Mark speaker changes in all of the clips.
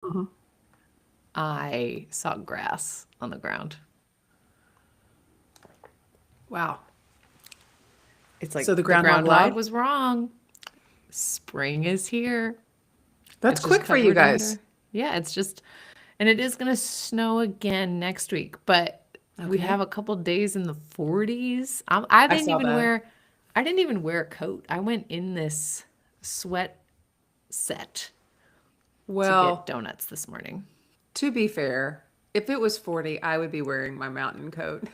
Speaker 1: Mhm.
Speaker 2: I saw grass on the ground.
Speaker 1: Wow.
Speaker 2: It's
Speaker 1: So
Speaker 2: like
Speaker 1: the
Speaker 2: the
Speaker 1: groundhog
Speaker 2: groundhog
Speaker 1: lied?
Speaker 2: was wrong. Spring is here.
Speaker 1: That's
Speaker 2: It's just
Speaker 1: quick for you
Speaker 2: covered
Speaker 1: guys.
Speaker 2: under. Yeah, it's just, and it is going to snow again next week, but we
Speaker 1: Okay.
Speaker 2: have a couple days in the 40s. I
Speaker 1: I
Speaker 2: didn't
Speaker 1: saw
Speaker 2: even
Speaker 1: that.
Speaker 2: wear, I didn't even wear a coat. I went in this sweat set to get
Speaker 1: Well,
Speaker 2: donuts this morning.
Speaker 1: to be fair, if it was 40, I would be wearing my mountain coat.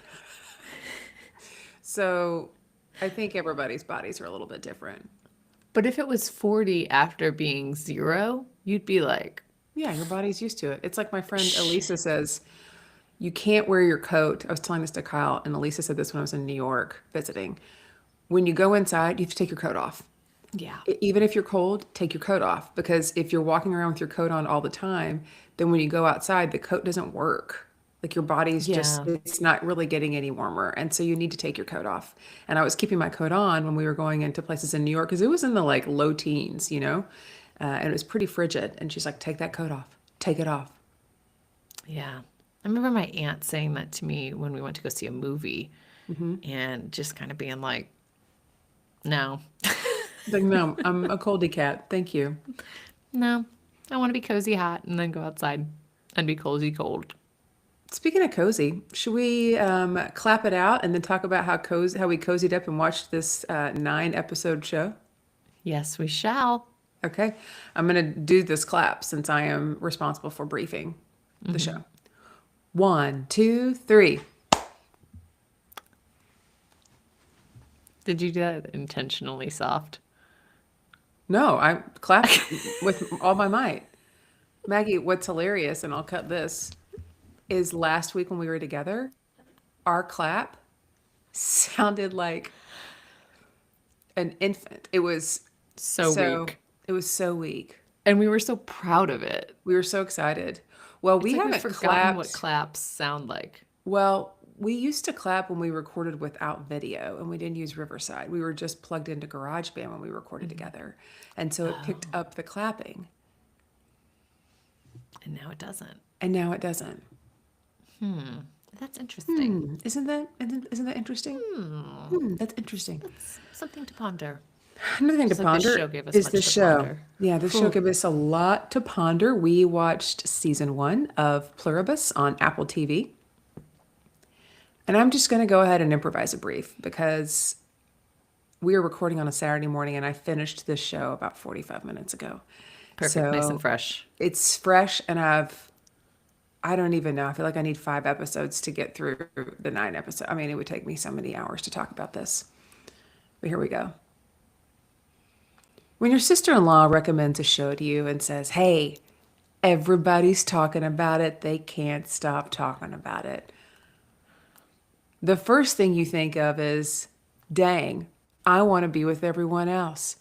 Speaker 1: So I think everybody's bodies are a little bit different.
Speaker 2: But if it was 40 after being 0, you'd be like,
Speaker 1: Yeah, your body's used to it. It's like my friend
Speaker 2: shh.
Speaker 1: Elisa says, you can't wear your coat. I was telling this to Kyle, and Elisa said this when I was in New York visiting. When you go inside, you have to take your coat off.
Speaker 2: Yeah.
Speaker 1: Even if you're cold, take your coat off because if you're walking around with your coat on all the time, then when you go outside, the coat doesn't work. Like your body's just,
Speaker 2: Yeah.
Speaker 1: it's not really getting any warmer. And so you need to take your coat off. And I was keeping my coat on when we were going into places in New York because it was in the like low teens, and it was pretty frigid. And she's like, take that coat off, take it off.
Speaker 2: Yeah. I remember my aunt saying that to me when we went to go see a movie
Speaker 1: Hmm.
Speaker 2: and just kind of being like, no,
Speaker 1: Like, no, I'm a coldy cat. Thank you.
Speaker 2: no, I want to be cozy hot and then go outside and be cozy cold.
Speaker 1: Speaking of cozy, should we clap it out and then talk about how we cozied up and watched this 9 episode show?
Speaker 2: Yes, we shall.
Speaker 1: Okay, I'm gonna do this clap since I am responsible for briefing the show. 1, 2, 3.
Speaker 2: Did you do that intentionally soft?
Speaker 1: No, I clapped with all my might. Maggie, what's hilarious, and I'll cut this, is last week when we were together, our clap sounded like an infant.
Speaker 2: So
Speaker 1: So
Speaker 2: weak.
Speaker 1: it was so weak.
Speaker 2: And we were so proud of it.
Speaker 1: We were so excited. Well,
Speaker 2: It's
Speaker 1: we
Speaker 2: like we've
Speaker 1: haven't
Speaker 2: forgotten what
Speaker 1: clapped.
Speaker 2: claps sound like.
Speaker 1: Well, we used to clap when we recorded without video and we didn't use Riverside. We were just plugged into GarageBand when we recorded together. And so it picked
Speaker 2: Oh,
Speaker 1: up the clapping.
Speaker 2: and now it doesn't.
Speaker 1: And now it doesn't.
Speaker 2: That's interesting.
Speaker 1: Isn't that interesting? That's interesting.
Speaker 2: That's something to ponder.
Speaker 1: Another thing to
Speaker 2: Just like this
Speaker 1: ponder
Speaker 2: show gave us
Speaker 1: is
Speaker 2: much
Speaker 1: this
Speaker 2: to
Speaker 1: show.
Speaker 2: ponder.
Speaker 1: Yeah, this show
Speaker 2: Whew.
Speaker 1: gave us a lot to ponder. We watched season 1 of Pluribus on Apple TV. And I'm just going to go ahead and improvise a brief because we are recording on a Saturday morning and I finished this show about 45 minutes ago.
Speaker 2: Perfect, nice and
Speaker 1: So
Speaker 2: fresh.
Speaker 1: it's fresh and I don't even know. I feel like I need 5 episodes to get through the 9 episode. I mean, it would take me so many hours to talk about this. But here we go. When your sister-in-law recommends a show to you and says, "Hey, everybody's talking about it. They can't stop talking about it." The first thing you think of is, dang, I want to be with everyone else.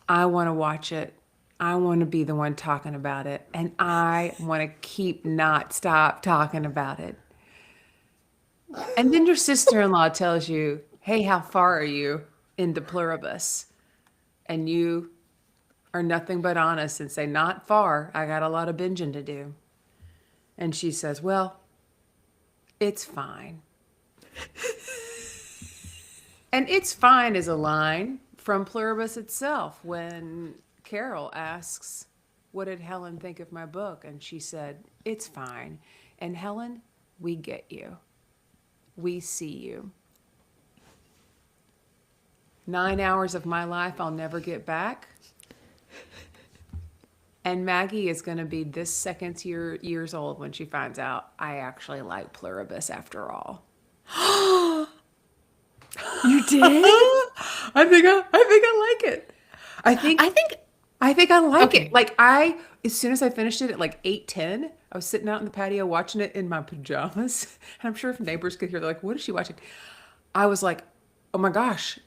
Speaker 1: I want to watch it. I want to be the one talking about it. And I want to keep not stop talking about it. And then your sister in law tells you, hey, how far are you into Pluribus? And you are nothing but honest and say, not far. I got a lot of binging to do. And she says, well, it's fine. And it's fine is a line from Pluribus itself when Carol asks, what did Helen think of my book? And she said, it's fine. And Helen, we get you. We see you. 9 hours of my life I'll never get back. And Maggie is going to be this second years old when she finds out I actually like Pluribus after all.
Speaker 2: You did?
Speaker 1: I think I like it. I think
Speaker 2: I think,
Speaker 1: I think I like it.
Speaker 2: okay.
Speaker 1: Like as soon as I finished it at like 8:10, I was sitting out in the patio watching it in my pajamas. And I'm sure if neighbors could hear, they're like, what is she watching? I was like, oh my gosh,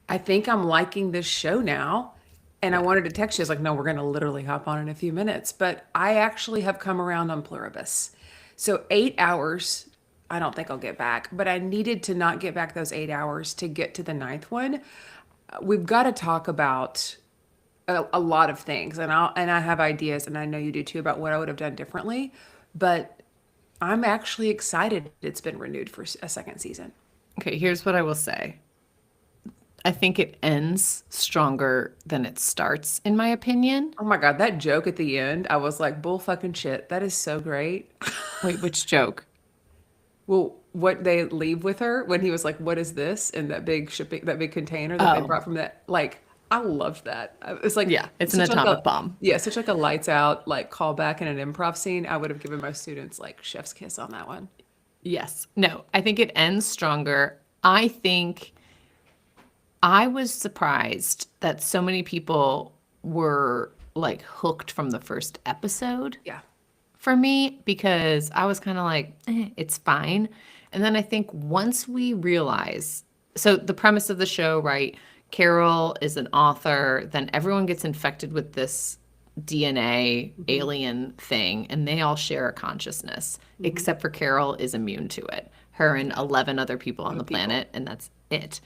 Speaker 1: I think I'm liking this show now. And I
Speaker 2: Yeah.
Speaker 1: wanted to text you. I was like, no, we're going to literally hop on in a few minutes. But I actually have come around on Pluribus. So 8 hours, I don't think I'll get back. But I needed to not get back those 8 hours to get to the ninth one. We've got to talk about a lot of things, and I have ideas, and I know you do too, about what I would have done differently. But I'm actually excited it's been renewed for a second season.
Speaker 2: Okay, here's what I will say. I think it ends stronger than it starts, in my opinion.
Speaker 1: Oh my God, that joke at the end, I was like, bull fucking shit. That is so great.
Speaker 2: Wait, which joke?
Speaker 1: Well, what they leave with her when he was like, "What is this?" in that big shipping, that big container that they
Speaker 2: Oh,
Speaker 1: brought from that. Like, I loved that. It's like
Speaker 2: yeah, it's an
Speaker 1: such like
Speaker 2: atomic
Speaker 1: a
Speaker 2: bomb.
Speaker 1: yeah, such like a lights out like callback in an improv scene. I would have given my students like chef's kiss on that one.
Speaker 2: Yes. No, I think it ends stronger. I think I was surprised that so many people were like hooked from the first episode
Speaker 1: Yeah,
Speaker 2: for me because I was kind of like, it's fine. And then I think once we realize, so the premise of the show, right? Carol is an author, then everyone gets infected with this DNA alien thing, and they all share a consciousness, except for Carol is immune to it. Her and 11 other people on the planet, and that's it.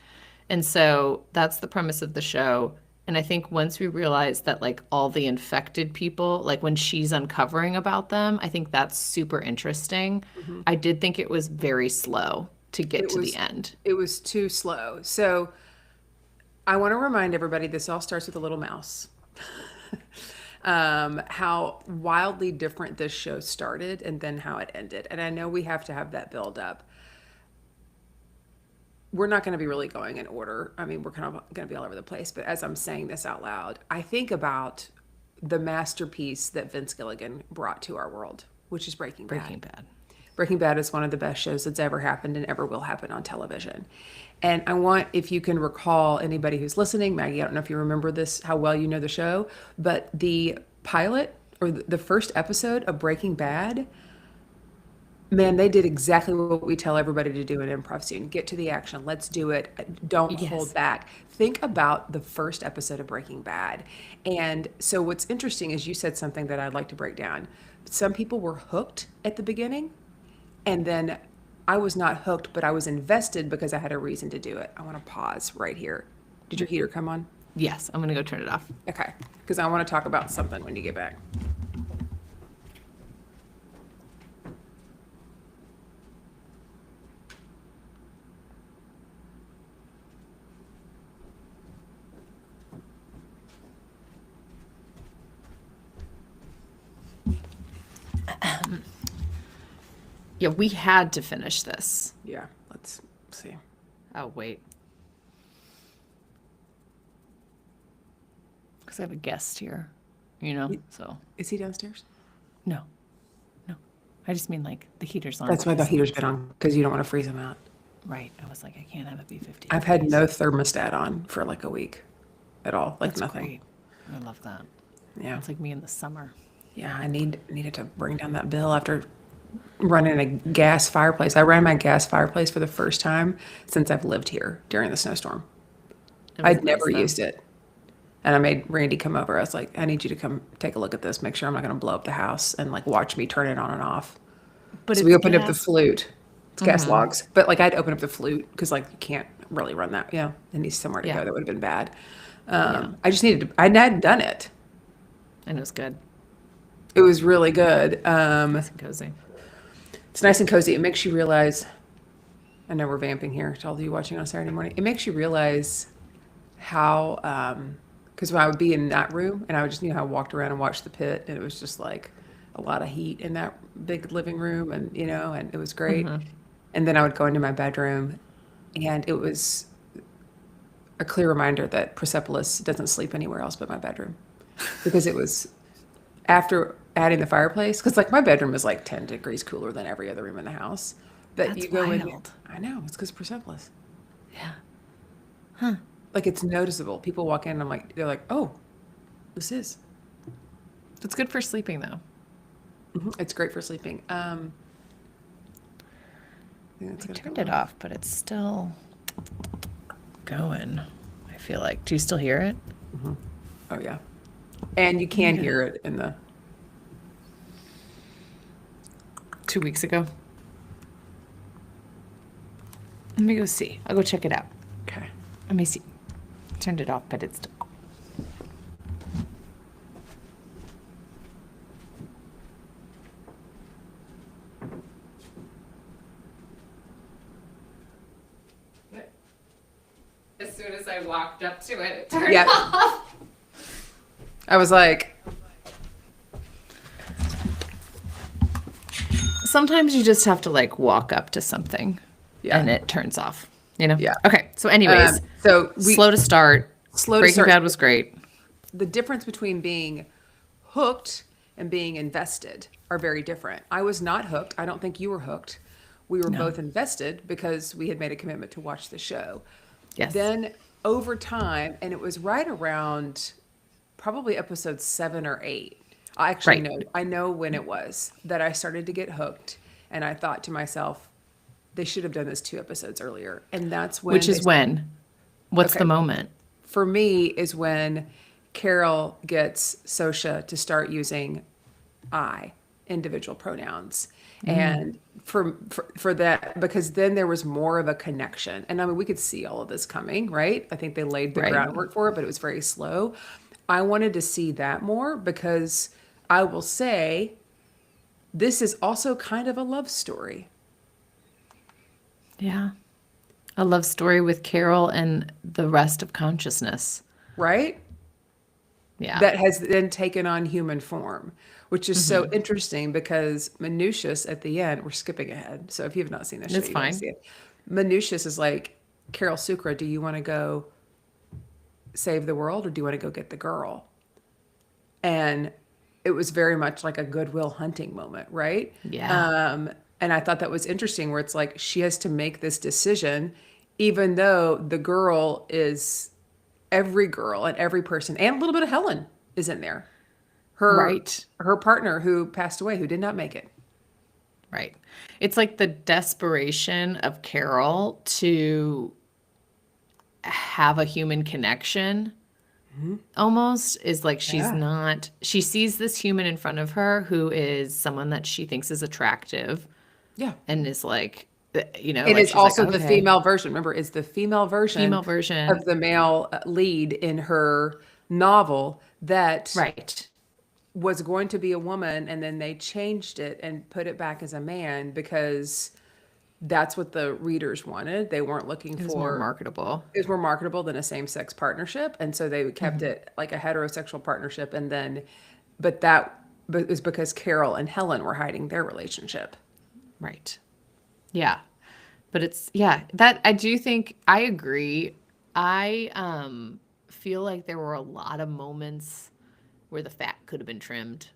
Speaker 2: And so that's the premise of the show. And I think once we realize that, like, all the infected people, like when she's uncovering about them, I think that's super interesting. I did think it was very slow to get
Speaker 1: it
Speaker 2: to
Speaker 1: was
Speaker 2: the end.
Speaker 1: it was too slow. So I want to remind everybody this all starts with a little mouse. How wildly different this show started and then how it ended. And I know we have to have that build up. We're not going to be really going in order. I mean, we're kind of going to be all over the place. But as I'm saying this out loud, I think about the masterpiece that Vince Gilligan brought to our world, which is Breaking Bad.
Speaker 2: Breaking Bad.
Speaker 1: Breaking Bad is one of the best shows that's ever happened and ever will happen on television. And I want, if you can recall, anybody who's listening, Maggie, I don't know if you remember this, how well you know the show, but the pilot or the first episode of Breaking Bad, man, they did exactly what we tell everybody to do in improv scene. Get to the action. Let's do it. Don't hold
Speaker 2: Yes.
Speaker 1: back. Think about the first episode of Breaking Bad. And so what's interesting is you said something that I'd like to break down. Some people were hooked at the beginning, and then I was not hooked, but I was invested because I had a reason to do it. I want to pause right here. Did your heater come on?
Speaker 2: Yes, I'm going to go turn it off.
Speaker 1: Okay. Because I want to talk about something when you get back.
Speaker 2: Yeah, we had to finish this.
Speaker 1: Yeah, let's see.
Speaker 2: Oh, wait. Because I have a guest here, so
Speaker 1: Is he downstairs?
Speaker 2: no, no. I just mean like the heater's on.
Speaker 1: That's why the
Speaker 2: please.
Speaker 1: heater's been on, because you don't want to freeze him out.
Speaker 2: Right. I was like, I can't have it be 50
Speaker 1: I've had
Speaker 2: degrees.
Speaker 1: no thermostat on for like a week at all. Like
Speaker 2: That's
Speaker 1: nothing.
Speaker 2: great. I love that.
Speaker 1: Yeah.
Speaker 2: It's like me in the summer.
Speaker 1: Yeah, I needed to bring down that bill after running a gas fireplace. I ran my gas fireplace for the first time since I've lived here during the snowstorm.
Speaker 2: It was
Speaker 1: I'd never
Speaker 2: nice, though.
Speaker 1: used it. And I made Randy come over. I was like, I need you to come take a look at this, make sure I'm not going to blow up the house, and like watch me turn it on and off.
Speaker 2: But
Speaker 1: So
Speaker 2: it's
Speaker 1: we opened up the
Speaker 2: gas.
Speaker 1: flute. It's gas logs. But like I'd open up the flute because like you can't really run that. It needs somewhere to
Speaker 2: Yeah.
Speaker 1: go. That would have been bad. I just needed to, I hadn't done it.
Speaker 2: And it was good.
Speaker 1: It was really good.
Speaker 2: Nice and cozy.
Speaker 1: It's nice and cozy. It makes you realize, I know we're vamping here to all of you watching on Saturday morning. It makes you realize how, because when I would be in that room and I would just, I walked around and watched the pit, and it was just like a lot of heat in that big living room, and, and it was great. And then I would go into my bedroom, and it was a clear reminder that Persepolis doesn't sleep anywhere else but my bedroom, because it was after adding the fireplace, because like my bedroom is like 10 degrees cooler than every other room in the house. But
Speaker 2: That's
Speaker 1: you go in,
Speaker 2: wild.
Speaker 1: I know, it's because Persepolis.
Speaker 2: Yeah.
Speaker 1: Like it's noticeable. People walk in and they're like, oh, this is.
Speaker 2: It's good for sleeping, though.
Speaker 1: It's great for sleeping. I think that's
Speaker 2: I
Speaker 1: gonna
Speaker 2: turned
Speaker 1: go
Speaker 2: it
Speaker 1: on.
Speaker 2: off, but it's still going. I feel like. Do you still hear it?
Speaker 1: Oh yeah. And you can hear it in the,
Speaker 2: 2 weeks ago. Let me go see. I'll go check it out.
Speaker 1: okay.
Speaker 2: Let me see. Turned it off, but it's still. soon as I walked up to it, it turned
Speaker 1: Yep.
Speaker 2: off.
Speaker 1: I was like,
Speaker 2: Sometimes you just have to like walk up to something
Speaker 1: Yeah.
Speaker 2: and it turns off, you know?
Speaker 1: Yeah.
Speaker 2: Okay. So anyways,
Speaker 1: so
Speaker 2: slow to start.
Speaker 1: Slow to
Speaker 2: Breaking
Speaker 1: start.
Speaker 2: Bad was great.
Speaker 1: The difference between being hooked and being invested are very different. I was not hooked. I don't think you were hooked. We were both invested because we had made a commitment to watch the show.
Speaker 2: Yes.
Speaker 1: Then over time, and it was right around probably episode 7 or 8. I actually
Speaker 2: Right.
Speaker 1: know. I know when it was that I started to get hooked, and I thought to myself, they should have done this 2 episodes earlier. And that's when
Speaker 2: Which is
Speaker 1: they-
Speaker 2: when? What's
Speaker 1: Okay.
Speaker 2: the moment?
Speaker 1: for me is when Carol gets Sosha to start using I, individual pronouns. And for that, because then there was more of a connection. And I mean, we could see all of this coming, right? I think they laid the
Speaker 2: Right.
Speaker 1: groundwork for it, but it was very slow. I wanted to see that more because I will say this is also kind of a love story,
Speaker 2: Yeah. A love story with Carol and the rest of consciousness.
Speaker 1: right?
Speaker 2: Yeah.
Speaker 1: That has then taken on human form, which is so interesting because Minucius at the end, we're skipping ahead. So if you have not seen this show,
Speaker 2: It's
Speaker 1: you gotta
Speaker 2: fine.
Speaker 1: see it. Minucius is like, Carol Sucre, do you want to go save the world or do you want to go get the girl? And it was very much like a Goodwill Hunting moment, right?
Speaker 2: Yeah.
Speaker 1: And I thought that was interesting where it's like she has to make this decision, even though the girl is every girl and every person, and a little bit of Helen is in there.
Speaker 2: Right.
Speaker 1: Her partner who passed away, who did not make it.
Speaker 2: Right. It's like the desperation of Carol to have a human connection almost is like she's
Speaker 1: Yeah.
Speaker 2: not, she sees this human in front of her who is someone that she thinks is attractive
Speaker 1: Yeah.
Speaker 2: and is like, you know,
Speaker 1: It
Speaker 2: like
Speaker 1: is
Speaker 2: she's like,
Speaker 1: also the
Speaker 2: okay,
Speaker 1: female version. Remember, it's the female version
Speaker 2: female version.
Speaker 1: of the male lead in her novel that
Speaker 2: Right.
Speaker 1: was going to be a woman, and then they changed it and put it back as a man because that's what the readers wanted. They weren't looking
Speaker 2: It was more
Speaker 1: for
Speaker 2: marketable.
Speaker 1: is more marketable than a same-sex partnership, and so they kept
Speaker 2: Mm-hmm.
Speaker 1: it like a heterosexual partnership. And then, but that is because Carol and Helen were hiding their relationship.
Speaker 2: Right. Yeah. But it's, yeah, that I do think I agree. I feel like there were a lot of moments where the fat could have been trimmed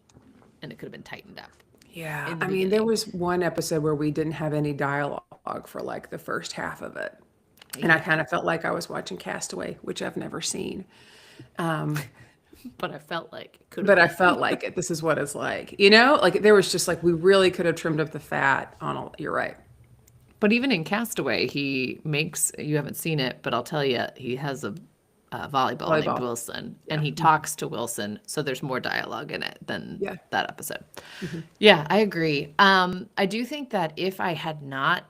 Speaker 2: and it could have been tightened up.
Speaker 1: Yeah,
Speaker 2: In the
Speaker 1: I mean, there
Speaker 2: beginning.
Speaker 1: was one episode where we didn't have any dialogue for like the first half of it, and I kind of felt like I was watching Castaway, which I've never seen.
Speaker 2: But I felt like it could have
Speaker 1: But I
Speaker 2: been.
Speaker 1: felt like it. This is what it's like, you know. Like there was just like we really could have trimmed up the fat on all. You're right.
Speaker 2: But even in Castaway, he makes, you haven't seen it, but I'll tell you, he has a volleyball named
Speaker 1: Volleyball.
Speaker 2: Wilson and he talks to Wilson. So there's more dialogue in it than
Speaker 1: Yeah.
Speaker 2: that episode. Yeah, I agree. I do think that if I had not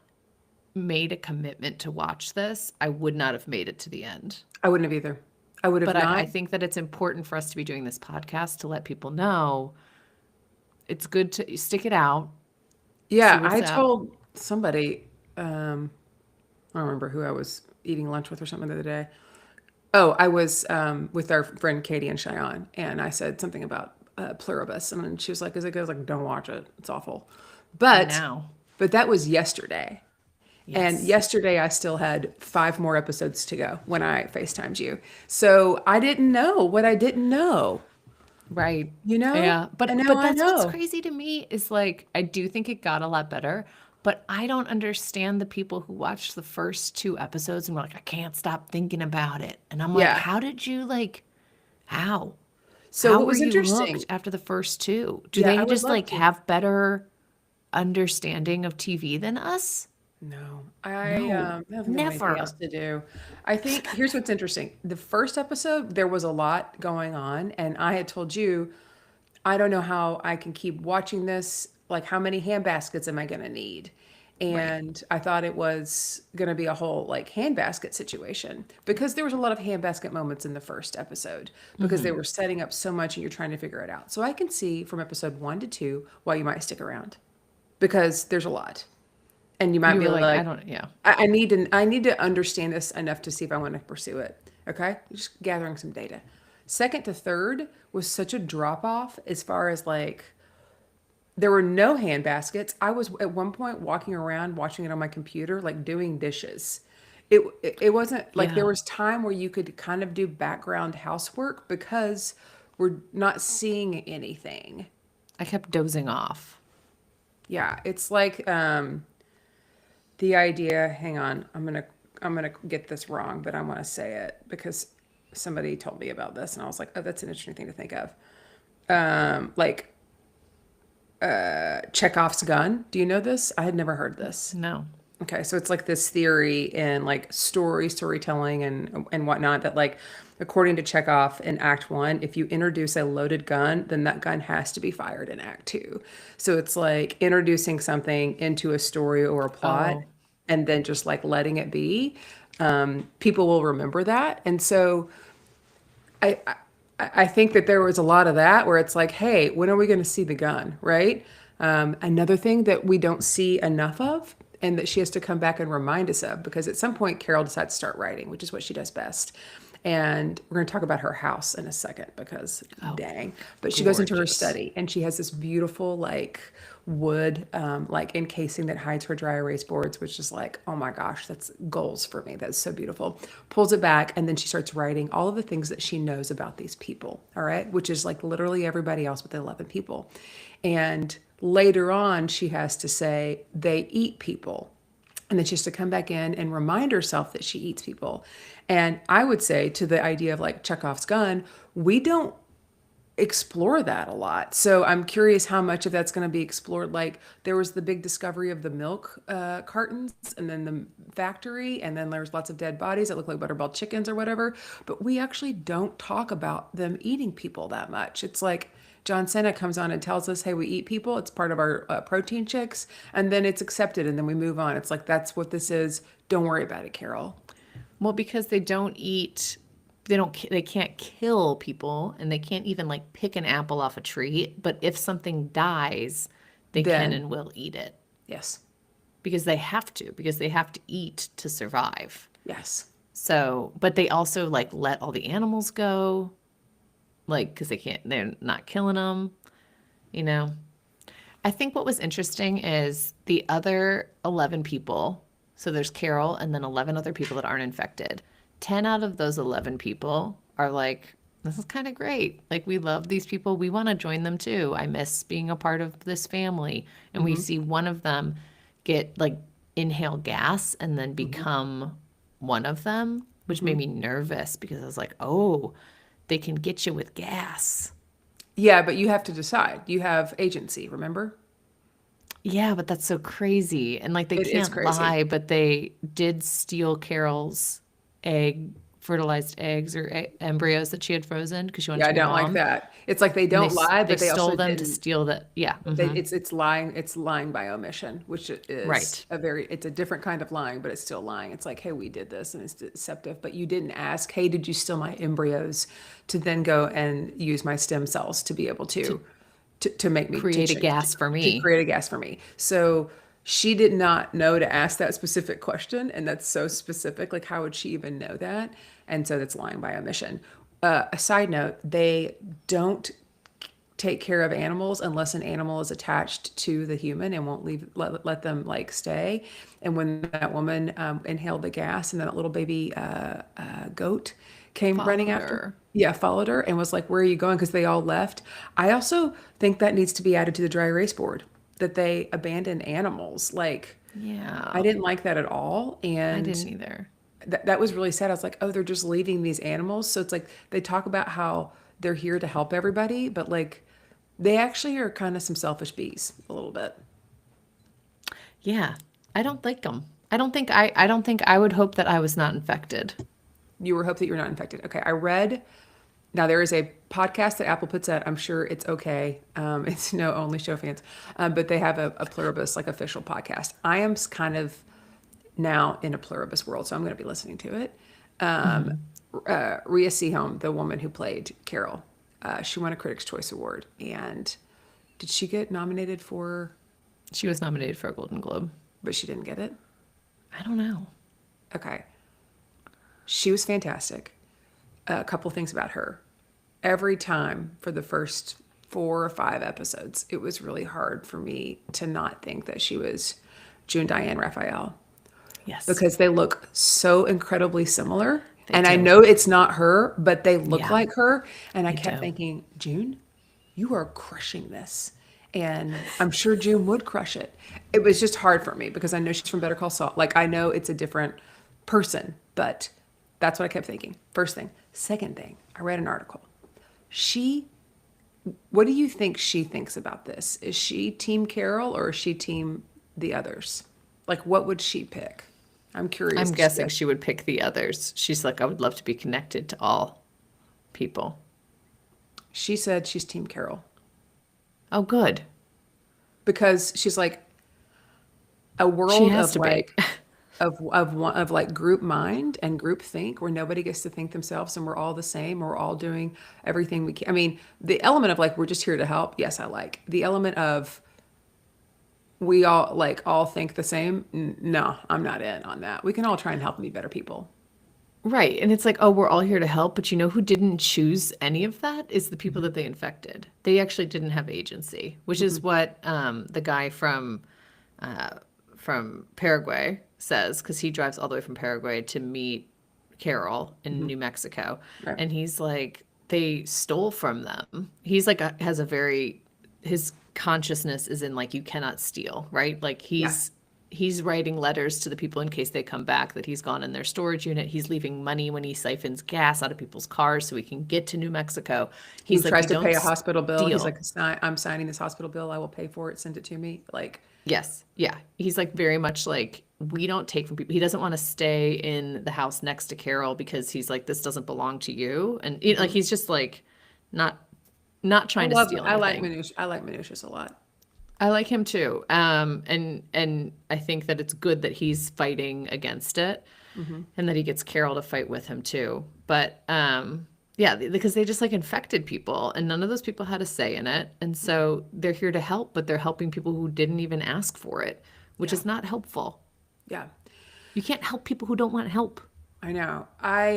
Speaker 2: made a commitment to watch this, I would not have made it to the end.
Speaker 1: I wouldn't have either. I would have
Speaker 2: But
Speaker 1: not.
Speaker 2: I think that it's important for us to be doing this podcast to let people know it's good to stick it out.
Speaker 1: Yeah,
Speaker 2: see what's
Speaker 1: I
Speaker 2: up.
Speaker 1: told somebody, I don't remember who I was eating lunch with or something the other day. Oh, I was with our friend Katie and Cheyenne, and I said something about Pluribus, and then she was like, "Is it good?" I was like, "Don't watch it; it's awful." But
Speaker 2: Now.
Speaker 1: but that was yesterday, and
Speaker 2: Yes.
Speaker 1: yesterday I still had 5 more episodes to go when I FaceTimed you. So I didn't know what I didn't know.
Speaker 2: Right.
Speaker 1: You know?
Speaker 2: Yeah. But
Speaker 1: And now
Speaker 2: but
Speaker 1: I
Speaker 2: that's what's
Speaker 1: know.
Speaker 2: crazy to me is like I do think it got a lot better, but I don't understand the people who watched the first 2 episodes and were like, I can't stop thinking about it. And I'm like,
Speaker 1: Yeah.
Speaker 2: how did you like how?
Speaker 1: So
Speaker 2: How
Speaker 1: what was
Speaker 2: were you
Speaker 1: interesting?
Speaker 2: hooked after the first 2? Do
Speaker 1: Yeah, I
Speaker 2: they
Speaker 1: would
Speaker 2: just
Speaker 1: love
Speaker 2: like
Speaker 1: to.
Speaker 2: have better understanding of TV than us?
Speaker 1: No,
Speaker 2: No,
Speaker 1: I don't think I have anything else
Speaker 2: never.
Speaker 1: to do. I think here's what's interesting. The first episode, there was a lot going on, and I had told you, I don't know how I can keep watching this. Like, how many hand baskets am I going to need?
Speaker 2: Right.
Speaker 1: And I thought it was going to be a whole like handbasket situation because there was a lot of handbasket moments in the first episode because they were setting up so much and you're trying to figure it out. So I can see from episode 1 to 2 why you might stick around because there's a lot. And you might
Speaker 2: You
Speaker 1: be
Speaker 2: were like, I
Speaker 1: like,
Speaker 2: don't, yeah.
Speaker 1: I need to understand this enough to see if I want to pursue it. Okay, just gathering some data. Second to third was such a drop off as far as like there were no hand baskets. I was at one point walking around watching it on my computer, like doing dishes. It wasn't like there
Speaker 2: Yeah.
Speaker 1: was time where you could kind of do background housework because we're not seeing anything.
Speaker 2: I kept dozing off.
Speaker 1: Yeah, it's like the idea, hang on, I'm gonna get this wrong, but I want to say it because somebody told me about this and I was like, oh, that's an interesting thing to think of. Like Chekhov's gun. Do you know this? I had never heard this.
Speaker 2: No.
Speaker 1: Okay, so it's like this theory in like storytelling and whatnot that like according to Chekhov in Act One, if you introduce a loaded gun, then that gun has to be fired in Act Two. So it's like introducing something into a story or a plot
Speaker 2: Oh,
Speaker 1: and then just like letting it be. People will remember that, and so I, I I think that there was a lot of that where it's like, hey, when are we going to see the gun, right? Another thing that we don't see enough of, and that she has to come back and remind us of, because at some point Carol decides to start writing, which is what she does best. And we're going to talk about her house in a second because
Speaker 2: oh,
Speaker 1: dang. But she goes into her
Speaker 2: gorgeous.
Speaker 1: study and she has this beautiful, like, wood, like encasing that hides her dry erase boards, which is like, oh my gosh, that's goals for me. That's so beautiful. Pulls it back and then she starts writing all of the things that she knows about these people. All right. Which is like literally everybody else but the 11 people. And later on, she has to say, they eat people. And then she has to come back in and remind herself that she eats people. And I would say to the idea of like Chekhov's gun, we don't explore that a lot. So I'm curious how much of that's going to be explored. Like there was the big discovery of the milk cartons and then the factory, and then there's lots of dead bodies that look like butterball chickens or whatever. But we actually don't talk about them eating people that much. It's like John Cena comes on and tells us, hey, we eat people. It's part of our protein checks. And then it's accepted and then we move on. It's like, that's what this is. Don't worry about it, Carol.
Speaker 2: Well, because they don't eat, they don't, they can't kill people and they can't even like pick an apple off a tree. But if something dies, they can
Speaker 1: Then,
Speaker 2: and will eat it
Speaker 1: yes,
Speaker 2: because they have to eat to survive.
Speaker 1: yes.
Speaker 2: So, but they also like let all the animals go, like, because they can't, they're not killing them, you know? I think what was interesting is the other 11 people. So there's Carol and then 11 other people that aren't infected. 10 out of those 11 people are like, this is kind of great. Like, we love these people. We want to join them too. I miss being a part of this family. And we
Speaker 1: Hmm.
Speaker 2: see one of them get like inhale gas and then
Speaker 1: Hmm.
Speaker 2: become one of them, which made
Speaker 1: Hmm.
Speaker 2: me nervous because I was like, oh, they can get you with gas.
Speaker 1: Yeah, but you have to decide. You have agency, remember?
Speaker 2: Yeah, but that's so crazy. And like they
Speaker 1: It is
Speaker 2: can't
Speaker 1: crazy.
Speaker 2: lie, but they did steal Carol's egg, fertilized eggs or embryos that she had frozen because she wanted
Speaker 1: Yeah,
Speaker 2: to
Speaker 1: I
Speaker 2: be a
Speaker 1: don't like
Speaker 2: mom.
Speaker 1: that. It's like they
Speaker 2: And
Speaker 1: don't lie,
Speaker 2: they
Speaker 1: but they
Speaker 2: stole
Speaker 1: also
Speaker 2: them to
Speaker 1: didn't.
Speaker 2: steal that. Yeah.
Speaker 1: It's lying. It's lying by omission, which is
Speaker 2: Right.
Speaker 1: a very. It's a different kind of lying, but it's still lying. It's like, hey, we did this, and it's deceptive. But you didn't ask, hey, did you steal my embryos to then go and use my stem cells to be able
Speaker 2: To
Speaker 1: to make me
Speaker 2: create a gas for
Speaker 1: to
Speaker 2: me.
Speaker 1: create a gas for me. So she did not know to ask that specific question, and that's so specific. Like, how would she even know that? And so that's lying by omission. A side note: they don't take care of animals unless an animal is attached to the human and won't let them like stay. And when that woman inhaled the gas and that little baby goat came running
Speaker 2: Followed
Speaker 1: after,
Speaker 2: her.
Speaker 1: yeah, followed her and was like, where are you going? Because they all left. I also think that needs to be added to the dry erase board, that they abandon animals. Like, I
Speaker 2: Yeah.
Speaker 1: didn't like that at all.
Speaker 2: I
Speaker 1: And
Speaker 2: didn't either.
Speaker 1: that was really sad. I was like, oh, they're just leaving these animals. So it's like they talk about how they're here to help everybody, but like they actually are kind of some selfish bees a little bit.
Speaker 2: Yeah. I don't like them. I don't think I would hope that I was not infected.
Speaker 1: You were hope that you're not infected. Okay, I read. Now there is a podcast that Apple puts out. I'm sure it's okay. It's no only show fans, but they have a Pluribus like official podcast. I am kind of now in a Pluribus world, so I'm going to be listening to it.
Speaker 2: Hmm.
Speaker 1: Rhea Seehome, the woman who played Carol, she won a Critics' Choice Award, and did she get nominated for?
Speaker 2: She was nominated for a Golden Globe.
Speaker 1: but she didn't get it.
Speaker 2: I don't know.
Speaker 1: Okay. She was fantastic. A couple things about her. Every time for the first 4 or 5 episodes, it was really hard for me to not think that she was June Diane Raphael
Speaker 2: Yes,
Speaker 1: because they look so incredibly similar.
Speaker 2: they
Speaker 1: And I
Speaker 2: do.
Speaker 1: know it's not her, but they look
Speaker 2: Yeah,
Speaker 1: like her. And I
Speaker 2: they
Speaker 1: kept
Speaker 2: do.
Speaker 1: thinking, June, you are crushing this. And I'm sure June would crush it. It was just hard for me because I know she's from Better Call Saul. Like, I know it's a different person, but that's what I kept thinking. First thing. Second thing, I read an article. She, what do you think she thinks about this? Is she team Carol or is she team the others? Like, what would she pick? I'm curious
Speaker 2: I'm
Speaker 1: to
Speaker 2: guessing
Speaker 1: see.
Speaker 2: she would pick the others. She's like, I would love to be connected to all people.
Speaker 1: She said she's team Carol
Speaker 2: Oh, good.
Speaker 1: because she's like a
Speaker 2: She
Speaker 1: world
Speaker 2: has
Speaker 1: of
Speaker 2: to be.
Speaker 1: like of like group mind and group think where nobody gets to think themselves and we're all the same, we're all doing everything we can. I mean, the element of like we're just here to help, yes, I like. The element of we all like all think the same, no, I'm not in on that. We can all try and help and be better people.
Speaker 2: Right. And it's like, oh, we're all here to help. But you know who didn't choose any of that is the people that they infected. They actually didn't have agency, which is what the guy from Paraguay says, because he drives all the way from Paraguay to meet Carol in New Mexico.
Speaker 1: Right.
Speaker 2: And he's like, they stole from them. He's like, has a very, his consciousness is in like, you cannot steal, right? Like
Speaker 1: Yeah.
Speaker 2: he's writing letters to the people in case they come back that he's gone in their storage unit. He's leaving money when he siphons gas out of people's cars so he can get to New Mexico.
Speaker 1: He
Speaker 2: He's like,
Speaker 1: tries
Speaker 2: we
Speaker 1: to pay
Speaker 2: don't
Speaker 1: a hospital bill. He's
Speaker 2: steal.
Speaker 1: like, I'm signing this hospital bill. I will pay for it. Send it to me. Like,
Speaker 2: Yes. Yeah. He's like very much like, we don't take from people. He doesn't want to stay in the house next to Carol because he's like, this doesn't belong to you. And you know, like, he's just like, not, not trying to steal
Speaker 1: I like
Speaker 2: anything.
Speaker 1: minutia. I like minutia's a lot.
Speaker 2: I like him too. And I think that it's good that he's fighting against it and that he gets Carol to fight with him too. But yeah, because they just like infected people and none of those people had a say in it. And so they're here to help, but they're helping people who didn't even ask for it, which
Speaker 1: Yeah.
Speaker 2: is not helpful.
Speaker 1: Yeah.
Speaker 2: You can't help people who don't want help.
Speaker 1: I know. I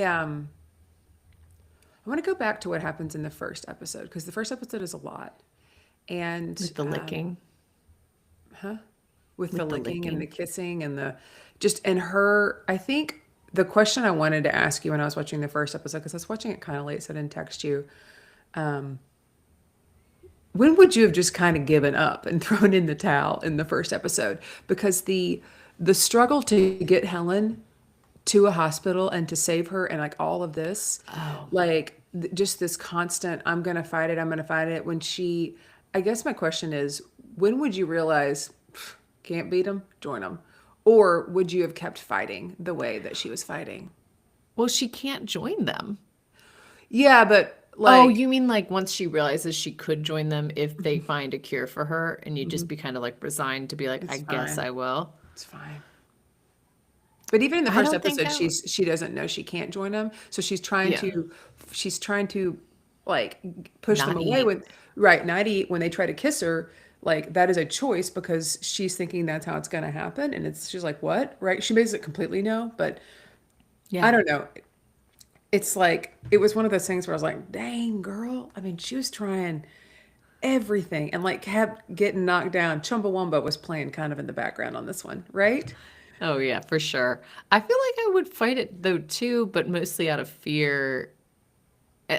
Speaker 1: want to go back to what happens in the first episode because the first episode is a lot. And
Speaker 2: With the licking,
Speaker 1: with the
Speaker 2: with the
Speaker 1: licking and the
Speaker 2: licking.
Speaker 1: kissing and the just and her, I think the question I wanted to ask you when I was watching the first episode, because I was watching it kind of late, so I didn't text you. When would you have just kind of given up and thrown in the towel in the first episode? Because the struggle to get Helen to a hospital and to save her and like all of this,
Speaker 2: Oh,
Speaker 1: like just this constant, I'm going to fight it. When she, I guess my question is, when would you realize, "Pff, can't beat them, join them? Or would you have kept fighting the way that she was fighting?
Speaker 2: well, she can't join them.
Speaker 1: Yeah, but
Speaker 2: Oh,
Speaker 1: like,
Speaker 2: you mean like once she realizes she could join them if they find a cure for her, and you'd just be kind of like resigned to be like, I
Speaker 1: it's
Speaker 2: guess
Speaker 1: fine.
Speaker 2: I will.
Speaker 1: It's fine. But even in the
Speaker 2: I
Speaker 1: first
Speaker 2: don't think
Speaker 1: episode,
Speaker 2: I would.
Speaker 1: she doesn't know she can't join them, so
Speaker 2: Yeah,
Speaker 1: she's trying to like push them
Speaker 2: not
Speaker 1: away
Speaker 2: eat.
Speaker 1: when right 90 when they try to kiss her, like that is a choice because she's thinking that's how it's going to happen, and it's she's like what right? She makes it completely no, but I
Speaker 2: Yeah.
Speaker 1: don't know. It's like it was one of those things where I was like, dang girl. I mean, she was trying everything and like kept getting knocked down. Chumbawamba was playing kind of in the background on this one, right?
Speaker 2: Oh yeah, for sure. I feel like I would fight it though too, but mostly out of fear.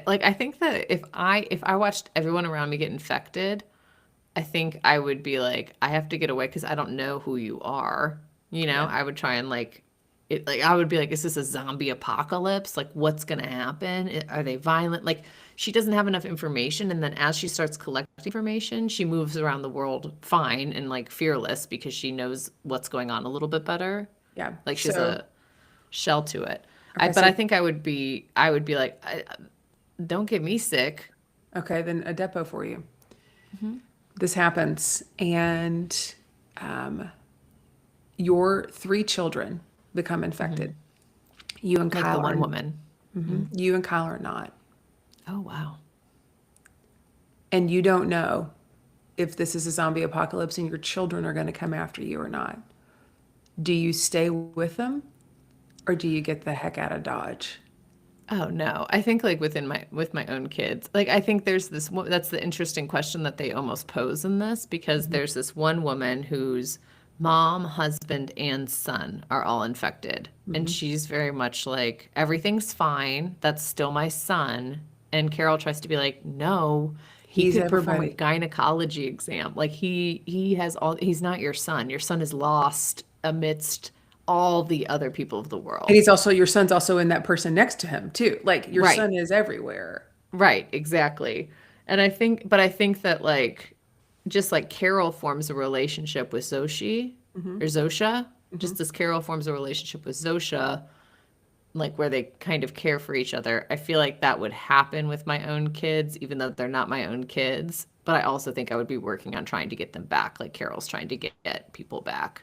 Speaker 2: Like I think that if I watched everyone around me get infected, I think I would be like, I have to get away because I don't know who you are. You know,
Speaker 1: Yeah.
Speaker 2: I would try and like it like I would be like, is this a zombie apocalypse? Like what's gonna happen? Are they violent? Like she doesn't have enough information, and then as she starts collecting information, she moves around the world fine and like fearless because she knows what's going on a little bit better.
Speaker 1: Yeah.
Speaker 2: Like she has
Speaker 1: So,
Speaker 2: a shell to it.
Speaker 1: okay,
Speaker 2: But
Speaker 1: so
Speaker 2: I think I would be like, don't get me sick.
Speaker 1: okay, then a depot for you. This happens, and your 3 children become infected. You and
Speaker 2: Like the
Speaker 1: Kyle are
Speaker 2: one woman.
Speaker 1: you and Kyle are not,
Speaker 2: Oh wow.
Speaker 1: and you don't know if this is a zombie apocalypse and your children are going to come after you or not. Do you stay with them or do you get the heck out of Dodge?
Speaker 2: Oh no. I think like with my own kids. Like I think there's that's the interesting question that they almost pose in this because
Speaker 1: Mhm.
Speaker 2: there's this one woman whose mom, husband, and son are all infected. And
Speaker 1: Mhm.
Speaker 2: she's very much like, everything's fine. That's still my son. And Carol tries to be like, no, he
Speaker 1: He's
Speaker 2: could perform a
Speaker 1: everybody.
Speaker 2: gynecology exam. Like he has all, he's not your son. Your son is lost amidst all the other people of the
Speaker 1: And
Speaker 2: world.
Speaker 1: he's also, your son's also in that person next to him too. Like your
Speaker 2: Right.
Speaker 1: son is everywhere.
Speaker 2: Right, exactly. And I think that like just like Carol forms a relationship with Zoshi
Speaker 1: Hmm.
Speaker 2: or Zosha,
Speaker 1: Hmm.
Speaker 2: just as Carol forms a relationship with Zosha, like where they kind of care for each other. I feel like that would happen with my own kids, even though they're not my own kids. But I also think I would be working on trying to get them back, like Carol's trying to get people back.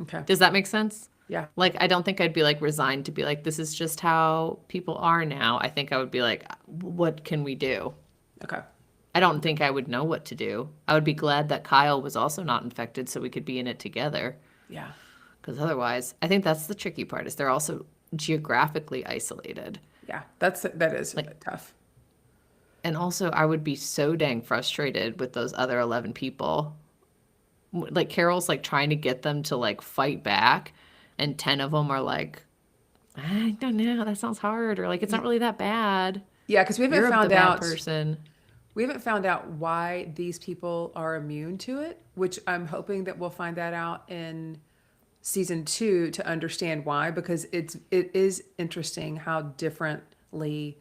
Speaker 1: Okay.
Speaker 2: Does that make sense?
Speaker 1: Yeah.
Speaker 2: Like, I don't think I'd be like resigned to be like, this is just how people are now. I think I would be like, what can we do?
Speaker 1: Okay.
Speaker 2: I don't think I would know what to do. I would be glad that Kyle was also not infected so we could be in it together.
Speaker 1: Yeah.
Speaker 2: Because otherwise, I think that's the tricky part is they're also geographically isolated.
Speaker 1: Yeah. That is
Speaker 2: Like,
Speaker 1: tough.
Speaker 2: and also I would be so dang frustrated with those other 11 people. Like Carol's like trying to get them to like fight back, and 10 of them are like, I don't know, that sounds hard, or like it's not
Speaker 1: Y-
Speaker 2: really that bad.
Speaker 1: Yeah, because
Speaker 2: You're the bad person.
Speaker 1: we haven't found out why these people are immune to it, which I'm hoping that we'll find that out in season 2 to understand why, because it is interesting how differently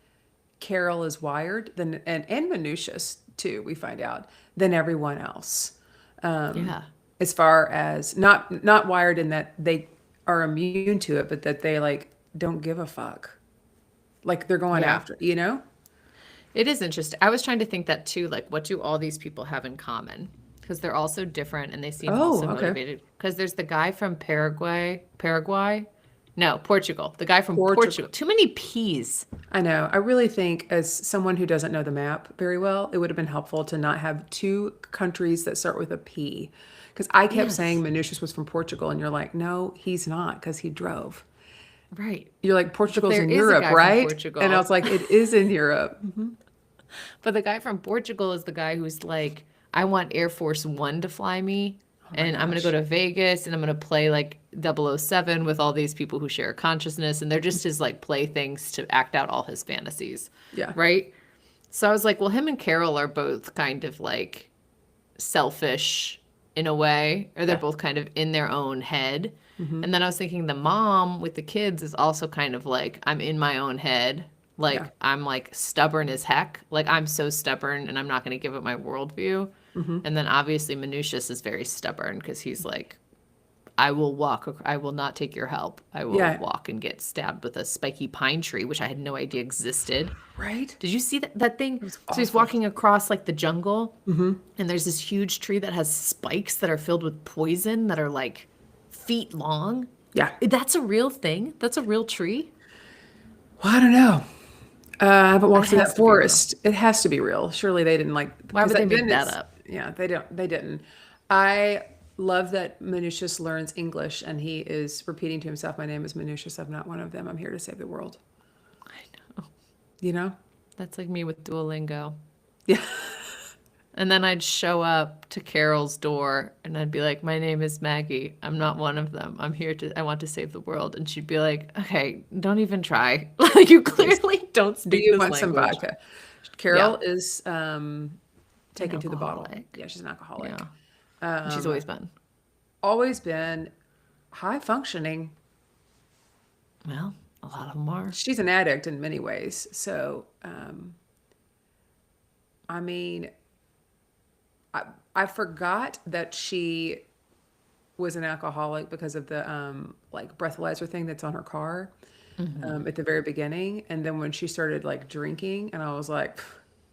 Speaker 1: Carol is wired than and Minucius too, we find out, than everyone else.
Speaker 2: Yeah.
Speaker 1: As far as not wired in that they are immune to it, but that they like don't give a fuck. Like they're going
Speaker 2: Yeah.
Speaker 1: after, you know?
Speaker 2: It is interesting. I was trying to think that too, like what do all these people have in common? Because they're all so different and they seem all
Speaker 1: Oh,
Speaker 2: so
Speaker 1: okay.
Speaker 2: motivated. Because there's the guy from Paraguay? No, Portugal. The guy from
Speaker 1: Portugal.
Speaker 2: Portugal. Too many P's.
Speaker 1: I know. I really think, as someone who doesn't know the map very well, it would have been helpful to not have two countries that start with a P. Because I kept saying
Speaker 2: Yes.
Speaker 1: Minucius was from Portugal, and you're like, no, he's not, because he drove.
Speaker 2: Right.
Speaker 1: You're like,
Speaker 2: But
Speaker 1: Portugal's
Speaker 2: there
Speaker 1: in
Speaker 2: is a
Speaker 1: Europe,
Speaker 2: guy from
Speaker 1: right? And I
Speaker 2: Portugal.
Speaker 1: was like, it is in Europe.
Speaker 2: But the guy from Portugal is the guy who's like, I want Air Force One to fly me,
Speaker 1: Oh my
Speaker 2: and I'm gonna go
Speaker 1: gosh.
Speaker 2: to Vegas, and I'm gonna play like 007 with all these people who share a consciousness, and they're just his like playthings to act out all his fantasies,
Speaker 1: Yeah.
Speaker 2: right? So I was like, well, him and Carol are both kind of like selfish in a way, or they're
Speaker 1: Yeah.
Speaker 2: both kind of in their own head.
Speaker 1: Hmm.
Speaker 2: And then I was thinking the mom with the kids is also kind of like, I'm in my own head.
Speaker 1: Yeah.
Speaker 2: Like, I'm like stubborn as heck. Like, I'm so stubborn and I'm not going to give up my worldview.
Speaker 1: Hmm.
Speaker 2: And then obviously Minucius is very stubborn because he's like, I will not take your help. I will
Speaker 1: Yeah.
Speaker 2: walk and get stabbed with a spiky pine tree, which I had no idea existed.
Speaker 1: Right?
Speaker 2: Did you see that thing?
Speaker 1: It was
Speaker 2: So he's
Speaker 1: awful.
Speaker 2: walking across like the jungle,
Speaker 1: Hmm.
Speaker 2: and there's this huge tree that has spikes that are filled with poison that are like feet long.
Speaker 1: Yeah.
Speaker 2: That's a real thing. That's a real tree.
Speaker 1: Well, I don't know. I haven't
Speaker 2: It
Speaker 1: walked through
Speaker 2: has
Speaker 1: that
Speaker 2: to be real.
Speaker 1: forest. It has to be real. Surely they didn't like,
Speaker 2: Why
Speaker 1: because
Speaker 2: would they
Speaker 1: then
Speaker 2: make that
Speaker 1: it's,
Speaker 2: up?
Speaker 1: yeah, they didn't. I love that Minucius learns English and he is repeating to himself, my name is Minucius. I'm not one of them. I'm here to save the world.
Speaker 2: I know.
Speaker 1: You know?
Speaker 2: That's like me with Duolingo.
Speaker 1: Yeah.
Speaker 2: And then I'd show up to Carol's door and I'd be like, my name is Maggie. I'm not one of them. I want to save the world. And she'd be like, okay, don't even try. Like, you
Speaker 1: Please.
Speaker 2: clearly don't
Speaker 1: Do
Speaker 2: speak
Speaker 1: you
Speaker 2: this
Speaker 1: want some
Speaker 2: language.
Speaker 1: vodka?
Speaker 2: Yeah.
Speaker 1: Carol is
Speaker 2: An
Speaker 1: taken to the bottle.
Speaker 2: alcoholic.
Speaker 1: Yeah, she's an
Speaker 2: Yeah.
Speaker 1: alcoholic.
Speaker 2: And she's always been.
Speaker 1: Always been high functioning.
Speaker 2: Well, a lot of them are.
Speaker 1: She's an addict in many ways. So, I mean, I forgot that she was an alcoholic because of the like breathalyzer thing that's on her car at the very beginning. And then when she started like drinking, and I was like,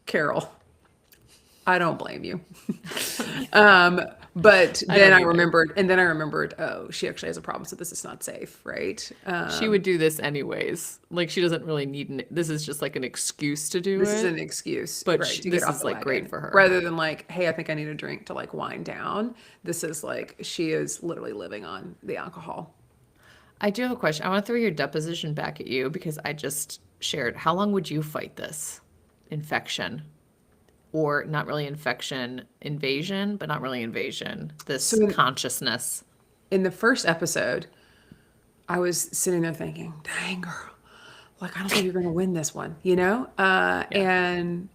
Speaker 1: Carol, I don't blame you. But
Speaker 2: I
Speaker 1: then
Speaker 2: don't
Speaker 1: I
Speaker 2: either.
Speaker 1: remembered, and then I remembered, oh, she actually has a problem, so this is not safe, right?
Speaker 2: She would do this anyways. Like, she doesn't really need this is just like an excuse to do
Speaker 1: This is an
Speaker 2: it,
Speaker 1: excuse,
Speaker 2: but
Speaker 1: right, to get
Speaker 2: this
Speaker 1: off
Speaker 2: is
Speaker 1: the
Speaker 2: like great
Speaker 1: wagon.
Speaker 2: for her.
Speaker 1: Rather than like, hey, I think I need a drink to like wind down. This is like she is literally living on the alcohol.
Speaker 2: I do have a question. I want to throw your deposition back at you because I just shared. How long would you fight this infection? Or not really infection, invasion, but not really invasion,
Speaker 1: So
Speaker 2: this consciousness.
Speaker 1: in the first episode, I was sitting there thinking, dang, girl, like, I don't think you're going to win this one, you know?
Speaker 2: Yeah.
Speaker 1: And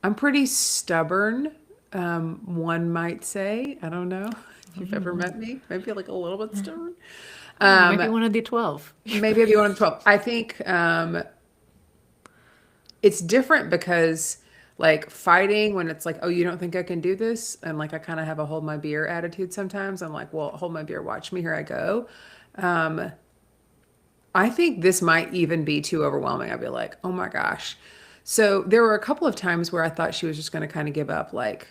Speaker 1: I'm pretty stubborn, one might say. I don't know if you've ever met me. Maybe like a little bit stubborn.
Speaker 2: Yeah, you might be one of the 12.
Speaker 1: Maybe I'd be one of the 12. I think it's different because like fighting when it's like, oh, you don't think I can do this? And like I kind of have a hold my beer attitude sometimes. I'm like, well, hold my beer, watch me, here I go. I think this might even be too overwhelming. I'd be like, oh my gosh. So there were a couple of times where I thought she was just going to kind of give up, like,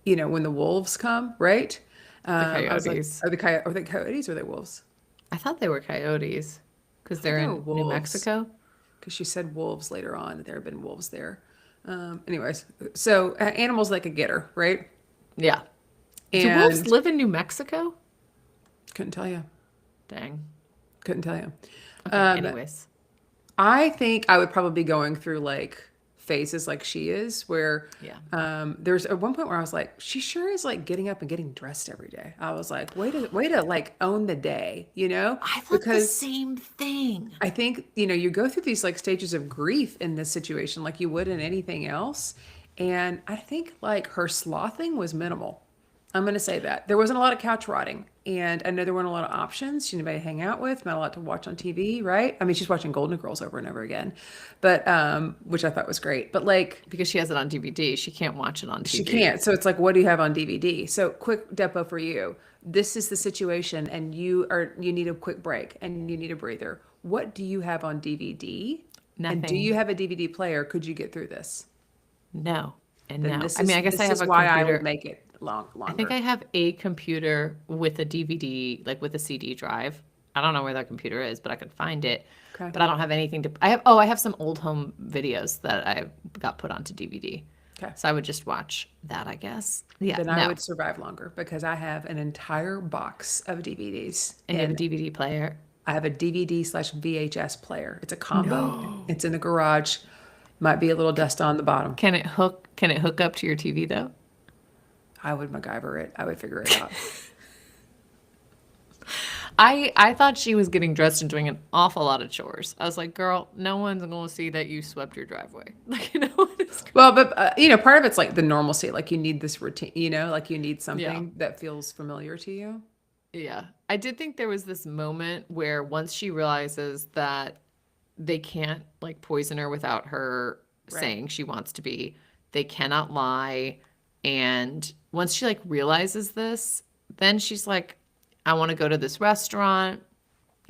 Speaker 1: when the wolves come, right?
Speaker 2: The
Speaker 1: I was like,
Speaker 2: coyotes.
Speaker 1: are they coyotes or are they wolves?
Speaker 2: I thought they were coyotes because
Speaker 1: I thought
Speaker 2: they're
Speaker 1: they were
Speaker 2: in New
Speaker 1: wolves
Speaker 2: Mexico.
Speaker 1: because she said wolves later on that there have been wolves there. Anyways, so animals that could get her, right?
Speaker 2: Yeah. Do wolves
Speaker 1: And
Speaker 2: live in New Mexico?
Speaker 1: couldn't tell you.
Speaker 2: Dang.
Speaker 1: Couldn't tell you.
Speaker 2: Okay. Anyways.
Speaker 1: I think I would probably be going through like phases like she is, where
Speaker 2: Yeah.
Speaker 1: there's at one point where I was like, she sure is like getting up and getting dressed every day. I was like, way to like own the day,
Speaker 2: I thought the
Speaker 1: because
Speaker 2: same thing.
Speaker 1: I think, you go through these like stages of grief in this situation like you would in anything else. And I think like her slothing was minimal. I'm going to say that. There wasn't a lot of couch rotting. And I know there weren't a lot of options. She didn't have anybody to hang out with, not a lot to watch on TV, right? I mean, she's watching Golden Girls over and over again, but which I thought was great. But like,
Speaker 2: Because she has it on DVD. She can't watch it on
Speaker 1: she
Speaker 2: TV.
Speaker 1: can't. So it's like, what do you have on DVD? So quick depo for you. This is the situation, and you need a quick break and you need a breather. What do you have on DVD? And do
Speaker 2: Nothing.
Speaker 1: you have a DVD player? Could you get through this?
Speaker 2: No. And
Speaker 1: Then
Speaker 2: no.
Speaker 1: this
Speaker 2: I mean,
Speaker 1: is
Speaker 2: I guess I
Speaker 1: this
Speaker 2: have
Speaker 1: is
Speaker 2: a
Speaker 1: why I would
Speaker 2: computer.
Speaker 1: make it
Speaker 2: I think I
Speaker 1: longer.
Speaker 2: have a computer with a DVD, like with a CD drive. I don't know where that computer is, but I could find it.
Speaker 1: Okay.
Speaker 2: But I don't have anything to. I have some old home videos that I got put onto DVD.
Speaker 1: Okay.
Speaker 2: So I would just watch that, I guess. Yeah,
Speaker 1: Then I
Speaker 2: no.
Speaker 1: would survive longer because I have an entire box of DVDs,
Speaker 2: And you have a
Speaker 1: and
Speaker 2: DVD player.
Speaker 1: I have a DVD/VHS player. It's a combo. It's in the garage. Might be a little dust on the bottom.
Speaker 2: Can it hook up to your TV though?
Speaker 1: I would MacGyver it. I would figure it out.
Speaker 2: I thought she was getting dressed and doing an awful lot of chores. I was like, girl, no one's going to see that you swept your driveway. Like, no one is.
Speaker 1: Well, but part of it's like the normalcy. Like you need this routine. Like you need
Speaker 2: Yeah.
Speaker 1: something that feels familiar to you.
Speaker 2: Yeah. I did think there was this moment where once she realizes that they can't like poison her without her
Speaker 1: Right.
Speaker 2: saying she wants to be, they cannot lie. And once she like realizes this, then she's like, I want to go to this restaurant.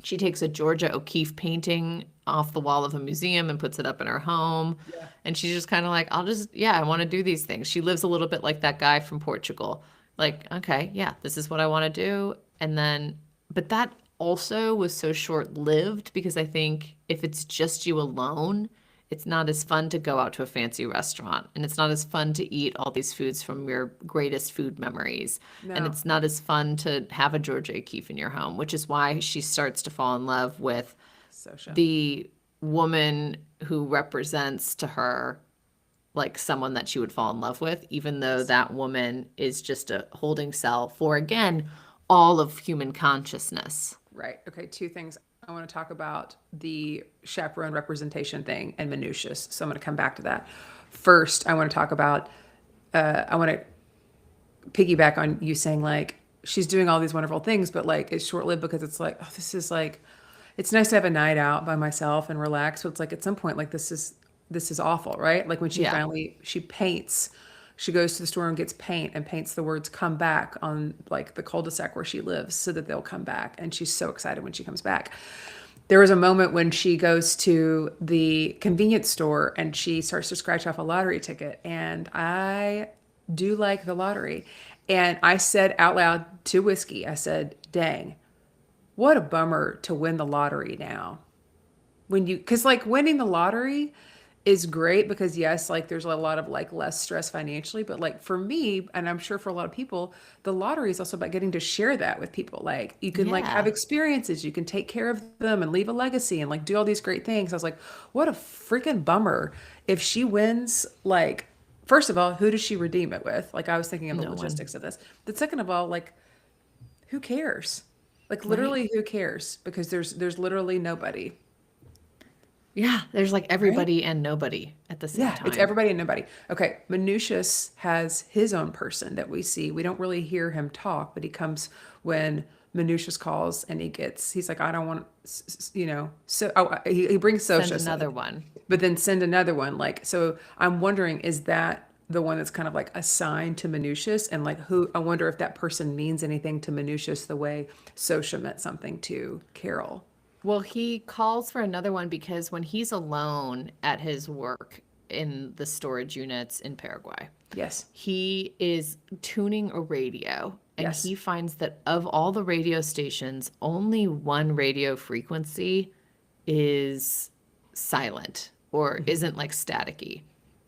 Speaker 2: She takes a Georgia O'Keeffe painting off the wall of a museum and puts it up in her home.
Speaker 1: Yeah.
Speaker 2: And she's just kind of like, I want to do these things. She lives a little bit like that guy from Portugal. Like, okay, yeah, this is what I want to do. And then, but that also was so short lived because I think if it's just you alone, it's not as fun to go out to a fancy restaurant and it's not as fun to eat all these foods from your greatest food memories. And
Speaker 1: No.
Speaker 2: it's not as fun to have a Georgia O'Keeffe in your home, which is why she starts to fall in love with
Speaker 1: Sosha.
Speaker 2: the woman who represents to her like someone that she would fall in love with, even though that woman is just a holding cell for, again, all of human consciousness.
Speaker 1: Right. Okay. Two things. I want to talk about the chaperone representation thing and minutiae. So I'm going to come back to that. First, I want to talk about, I want to piggyback on you saying like, she's doing all these wonderful things, but like it's short lived because it's like, oh, this is like, it's nice to have a night out by myself and relax. But it's like at some point, like this is awful, right? Like when
Speaker 2: Yeah.
Speaker 1: she paints, she goes to the store and gets paint and paints the words "come back" on like the cul-de-sac where she lives so that they'll come back. And she's so excited when she comes back. There was a moment when she goes to the convenience store and she starts to scratch off a lottery ticket. And I do like the lottery. And I said out loud to Whiskey, I said, dang, what a bummer to win the lottery now. Because like winning the lottery is great because yes, like there's a lot of like less stress financially, but like for me, and I'm sure for a lot of people, the lottery is also about getting to share that with people. Like you can like have
Speaker 2: Yeah.
Speaker 1: experiences, you can take care of them and leave a legacy and like do all these great things. I was like, what a freaking bummer if she wins. Like, first of all, who does she redeem it with? Like I was thinking of the
Speaker 2: No one.
Speaker 1: logistics of this. But second of all, like who cares? Like
Speaker 2: Right.
Speaker 1: literally who cares? Because there's literally nobody,
Speaker 2: Yeah. There's like
Speaker 1: right?
Speaker 2: everybody and nobody at the same
Speaker 1: Yeah, it's
Speaker 2: time.
Speaker 1: everybody and nobody. Okay, Minucius has his own person that we see. We don't really hear him talk, but he comes when Minucius calls and he's like, I don't want, so he brings
Speaker 2: Send
Speaker 1: Socius in,
Speaker 2: another one.
Speaker 1: but then send another one. Like, so I'm wondering, is that the one that's kind of like assigned to Minucius? And like, I wonder if that person means anything to Minucius the way Socia meant something to Carol.
Speaker 2: Well, he calls for another one because when he's alone at his work in the storage units in Paraguay,
Speaker 1: Yes,
Speaker 2: he is tuning a radio and
Speaker 1: yes.
Speaker 2: he finds that of all the radio stations, only one radio frequency is silent or isn't like staticky.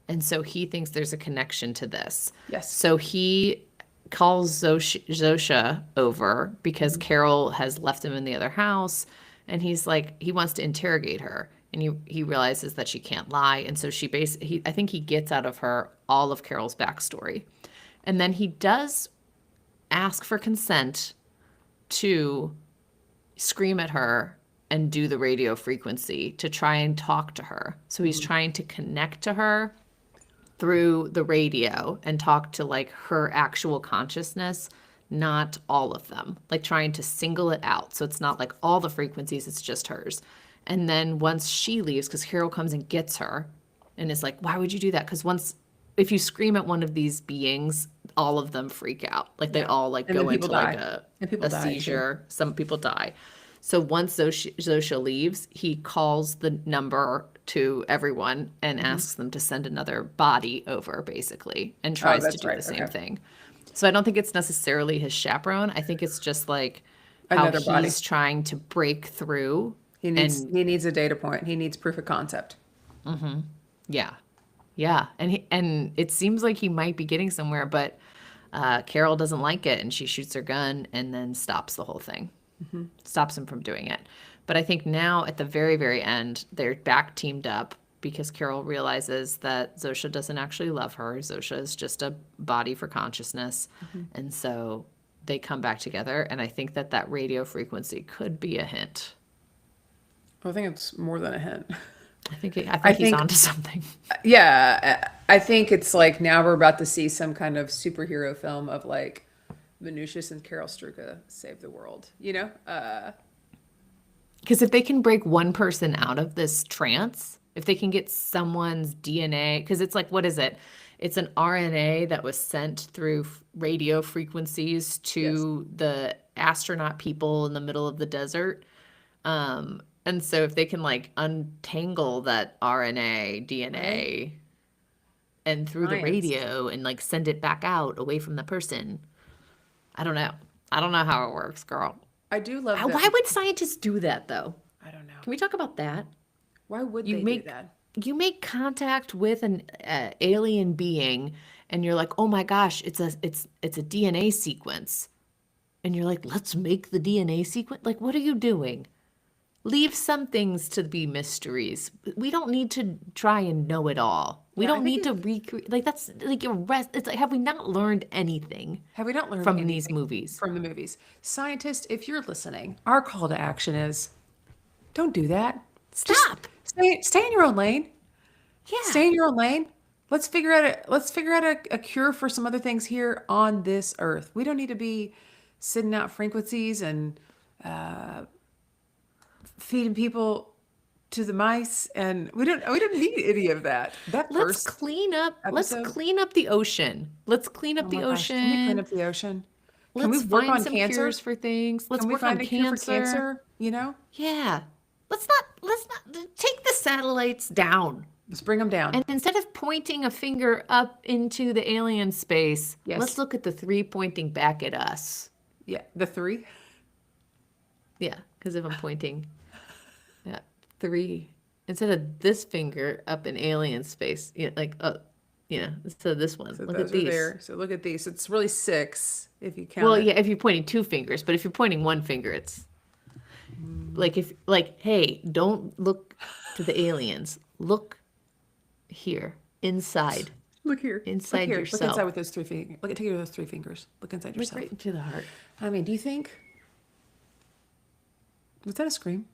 Speaker 2: And so he thinks there's a connection to this.
Speaker 1: Yes.
Speaker 2: So he calls Zosha over because Carol has left him in the other house and he's like he wants to interrogate her and he realizes that she can't lie and so I think he gets out of her all of Carol's backstory. And then he does ask for consent to scream at her and do the radio frequency to try and talk to her. So he's trying to connect to her through the radio and talk to like her actual consciousness, not all of them, like trying to single it out. So it's not like all the frequencies, it's just hers. And then once she leaves, because Carol comes and gets her and is like, why would you do that? Because if you scream at one of these beings, all of them freak out. Like they
Speaker 1: Yeah.
Speaker 2: all like
Speaker 1: And then
Speaker 2: go
Speaker 1: people
Speaker 2: into like
Speaker 1: die. And people
Speaker 2: a
Speaker 1: die too.
Speaker 2: seizure. Some people die. So once Zosha leaves, he calls the number to everyone and asks them to send another body over, basically, and
Speaker 1: Oh,
Speaker 2: tries to
Speaker 1: that's
Speaker 2: do
Speaker 1: right.
Speaker 2: the same
Speaker 1: Okay.
Speaker 2: thing. So I don't think it's necessarily his chaperone. I think it's just like how
Speaker 1: Another body.
Speaker 2: he's trying to break through
Speaker 1: He needs
Speaker 2: and
Speaker 1: he needs a data point. He needs proof of concept.
Speaker 2: yeah. Yeah. And it seems like he might be getting somewhere, but Carol doesn't like it and she shoots her gun and then stops the whole thing. Stops him from doing it. But I think now at the very, very end, they're back teamed up because Carol realizes that Zosha doesn't actually love her. Zosha is just a body for consciousness. And so they come back together. And I think that radio frequency could be a hint.
Speaker 1: I think it's more than a hint.
Speaker 2: I
Speaker 1: I
Speaker 2: think he's
Speaker 1: think,
Speaker 2: onto something.
Speaker 1: yeah, I think it's like now we're about to see some kind of superhero film of like Minucius and Carol Struka save the world.
Speaker 2: Because if they can break one person out of this trance, if they can get someone's DNA, because it's like, what is it? It's an RNA that was sent through radio frequencies
Speaker 1: Yes.
Speaker 2: to the astronaut people in the middle of the desert. And so if they can like untangle that RNA,
Speaker 1: Right?
Speaker 2: DNA, and through the
Speaker 1: Science.
Speaker 2: radio and like send it back out away from the person, I don't know. I don't know how it works, girl.
Speaker 1: I do love that.
Speaker 2: Why would scientists do that though?
Speaker 1: I don't know.
Speaker 2: Can we talk about that?
Speaker 1: Why would
Speaker 2: You
Speaker 1: they do
Speaker 2: make
Speaker 1: that?
Speaker 2: you make contact with an alien being, and you're like, oh my gosh, it's a DNA sequence, and you're like, let's make the DNA sequence. Like, what are you doing? Leave some things to be mysteries. We don't need to try and know it all. We
Speaker 1: Yeah, I
Speaker 2: don't
Speaker 1: think
Speaker 2: need to recreate. Like that's like a rest. It's like, have we not learned anything
Speaker 1: have we not learned
Speaker 2: from these
Speaker 1: anything
Speaker 2: movies?
Speaker 1: from the movies? Scientists, if you're listening, our call to action is don't do that. Just
Speaker 2: Stop.
Speaker 1: stay in your own lane.
Speaker 2: Yeah.
Speaker 1: Stay in your own lane. Let's figure out a cure for some other things here on this earth. We don't need to be sending out frequencies and feeding people to the mice, and we don't need any of that. That
Speaker 2: Let's
Speaker 1: first
Speaker 2: clean up. Let's
Speaker 1: episode,
Speaker 2: clean up the ocean. Let's clean
Speaker 1: oh
Speaker 2: up the
Speaker 1: my gosh, can we clean
Speaker 2: ocean.
Speaker 1: up the ocean? Can we
Speaker 2: Let's
Speaker 1: work
Speaker 2: find
Speaker 1: on
Speaker 2: some cures
Speaker 1: cancer?
Speaker 2: for things. Let's
Speaker 1: Can we
Speaker 2: work on
Speaker 1: find a cure for
Speaker 2: cancer.
Speaker 1: cancer? You know,
Speaker 2: Yeah. Let's not take the satellites down.
Speaker 1: let's bring them down.
Speaker 2: And instead of pointing a finger up into the alien space, let's
Speaker 1: Yes,
Speaker 2: look at the three pointing back at us.
Speaker 1: yeah, the three.
Speaker 2: Yeah, because if I'm pointing, yeah, three instead of this finger up in alien space, like, instead of this one,
Speaker 1: So
Speaker 2: look at
Speaker 1: those are
Speaker 2: these.
Speaker 1: there. So look at these. It's really 6 if you count
Speaker 2: Well,
Speaker 1: it.
Speaker 2: yeah, if you're pointing two fingers, but if you're pointing one finger, it's
Speaker 1: Mm.
Speaker 2: like, hey, don't look to the aliens. Look here, inside,
Speaker 1: Look here. Look
Speaker 2: inside
Speaker 1: here. Look inside
Speaker 2: yourself.
Speaker 1: with those 3 fingers. Look at take those 3 fingers. Look inside
Speaker 2: Look
Speaker 1: yourself.
Speaker 2: right into the heart.
Speaker 1: I mean, do you think was that a scream?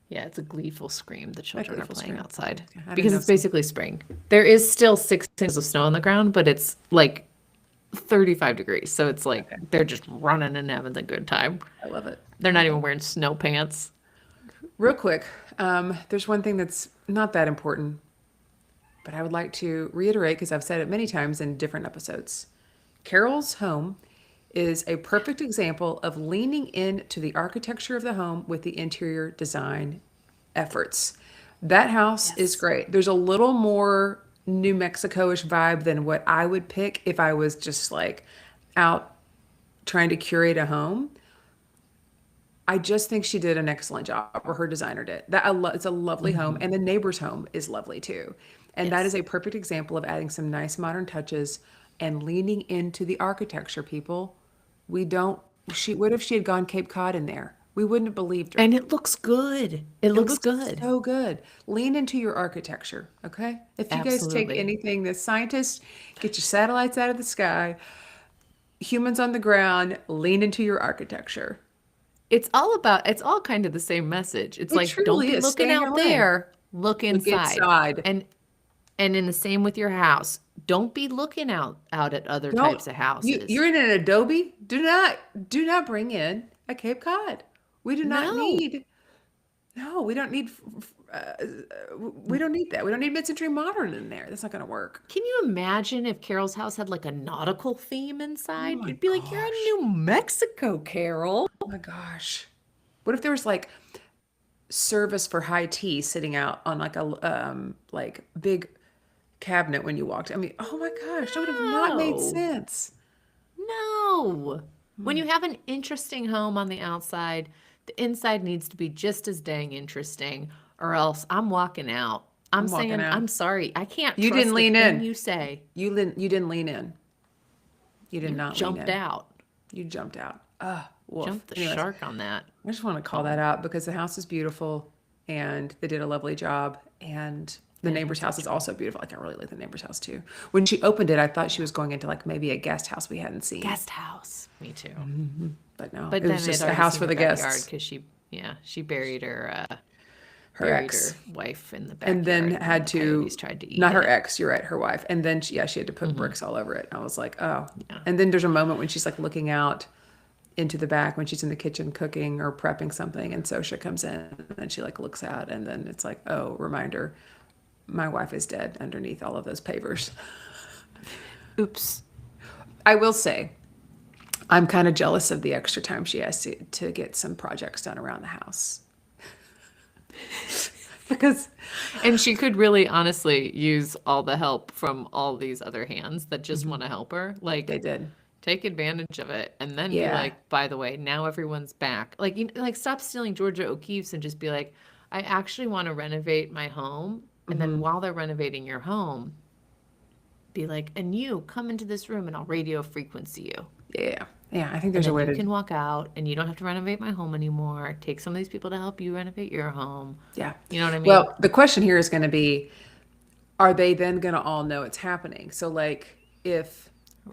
Speaker 2: Yeah, it's a gleeful scream the
Speaker 1: A
Speaker 2: children are
Speaker 1: gleeful
Speaker 2: playing
Speaker 1: scream.
Speaker 2: outside
Speaker 1: Okay, I didn't
Speaker 2: because
Speaker 1: know
Speaker 2: it's
Speaker 1: some.
Speaker 2: basically spring. There is still 6 inches of snow on the ground, but it's like 35 degrees. So it's like
Speaker 1: Okay,
Speaker 2: they're just running and having a good time.
Speaker 1: I love it.
Speaker 2: They're
Speaker 1: I
Speaker 2: not
Speaker 1: love
Speaker 2: even
Speaker 1: it.
Speaker 2: wearing snow pants.
Speaker 1: Real quick, there's one thing that's not that important, but I would like to reiterate because I've said it many times in different episodes. Carol's home is a perfect example of leaning into the architecture of the home with the interior design efforts. That house is
Speaker 2: Yes.
Speaker 1: great. There's a little more New Mexico-ish vibe than what I would pick if I was just like out trying to curate a home. I just think she did an excellent job, or her designer did. It's a lovely home,
Speaker 2: Hmm.
Speaker 1: and the neighbor's home is lovely too. And that is
Speaker 2: Yes.
Speaker 1: a perfect example of adding some nice modern touches and leaning into the architecture, people. We don't, what if she had gone Cape Cod in there? We wouldn't have believed her.
Speaker 2: And it looks good. It
Speaker 1: It
Speaker 2: looks
Speaker 1: looks
Speaker 2: good.
Speaker 1: so good. Lean into your architecture, okay? If you guys take
Speaker 2: Absolutely.
Speaker 1: anything, the scientists, get your satellites out of the sky, humans on the ground, lean into your architecture.
Speaker 2: It's all kind of the same message. It's
Speaker 1: It
Speaker 2: like, don't
Speaker 1: truly
Speaker 2: be
Speaker 1: is.
Speaker 2: looking
Speaker 1: Stay in your
Speaker 2: out
Speaker 1: lane.
Speaker 2: there, look
Speaker 1: Look
Speaker 2: inside.
Speaker 1: inside.
Speaker 2: And in the same with your house. Don't be looking out at other
Speaker 1: Don't
Speaker 2: types of
Speaker 1: you're
Speaker 2: houses.
Speaker 1: in an Adobe? Do not bring in a Cape Cod. We do not
Speaker 2: No.
Speaker 1: need. No, we don't need. We don't need that. We don't need mid-century modern in there. That's not going to work.
Speaker 2: Can you imagine if Carol's house had like a nautical theme
Speaker 1: Oh
Speaker 2: inside?
Speaker 1: my
Speaker 2: You'd be like, you're in
Speaker 1: gosh.
Speaker 2: New Mexico, Carol.
Speaker 1: Oh my gosh. What if there was like service for high tea sitting out on like a like big cabinet when you walked? I mean, oh my gosh, that would have not made
Speaker 2: No.
Speaker 1: sense.
Speaker 2: No. When you have an interesting home on the outside, the inside needs to be just as dang interesting, or else I'm walking out. I'm
Speaker 1: I'm walking
Speaker 2: saying,
Speaker 1: out.
Speaker 2: I'm sorry. I can't
Speaker 1: You didn't
Speaker 2: trust a
Speaker 1: lean
Speaker 2: thing
Speaker 1: in.
Speaker 2: you say.
Speaker 1: You didn't lean in. You did
Speaker 2: You
Speaker 1: not lean
Speaker 2: jumped
Speaker 1: in.
Speaker 2: out.
Speaker 1: You jumped out. Ah, woof.
Speaker 2: Jumped the
Speaker 1: Anyways,
Speaker 2: shark on that
Speaker 1: I just want to call that
Speaker 2: call.
Speaker 1: out because the house is beautiful and they did a lovely job. And the
Speaker 2: It
Speaker 1: neighbor's
Speaker 2: has
Speaker 1: house is
Speaker 2: actually.
Speaker 1: also beautiful. Like, I really like the neighbor's house too. When she opened it, I thought she was going into like maybe a guest house we hadn't seen.
Speaker 2: Guest house. Me too.
Speaker 1: But no,
Speaker 2: But
Speaker 1: it
Speaker 2: then
Speaker 1: was
Speaker 2: I'd
Speaker 1: just a
Speaker 2: already
Speaker 1: house
Speaker 2: seen
Speaker 1: for
Speaker 2: the
Speaker 1: the
Speaker 2: backyard
Speaker 1: guests,
Speaker 2: because she
Speaker 1: her
Speaker 2: buried her
Speaker 1: ex.
Speaker 2: wife in the
Speaker 1: And then
Speaker 2: backyard when
Speaker 1: had
Speaker 2: the
Speaker 1: to,
Speaker 2: coyotes tried to eat
Speaker 1: not her
Speaker 2: it.
Speaker 1: ex, you're right, her wife. And then yeah, she had to put
Speaker 2: Hmm.
Speaker 1: bricks all over it. I was like, oh.
Speaker 2: Yeah.
Speaker 1: And then there's a moment when she's like looking out into the back when she's in the kitchen cooking or prepping something, and Sosha comes in and she like looks out, and then it's like, oh, reminder, my wife is dead underneath all of those pavers.
Speaker 2: Oops.
Speaker 1: I will say, I'm kind of jealous of the extra time she has to get some projects done around the house because
Speaker 2: And she could really honestly use all the help from all these other hands that just
Speaker 1: mhm,
Speaker 2: want to help her.
Speaker 1: they
Speaker 2: Like,
Speaker 1: did.
Speaker 2: take advantage of it and then be
Speaker 1: Yeah.
Speaker 2: like, by the way, now everyone's back. Like, like stop stealing Georgia O'Keeffe's and just be like, I actually want to renovate my home. And then
Speaker 1: Hmm.
Speaker 2: while they're renovating your home, be like, and you come into this room and I'll radio frequency you.
Speaker 1: Yeah. Yeah. I think
Speaker 2: And
Speaker 1: there's a
Speaker 2: then
Speaker 1: way
Speaker 2: you
Speaker 1: to.
Speaker 2: can walk out and you don't have to renovate my home anymore. Take some of these people to help you renovate your home.
Speaker 1: Yeah.
Speaker 2: You know what I mean?
Speaker 1: Well, the question here is going to be, are they then going to all know it's happening? So, like, if,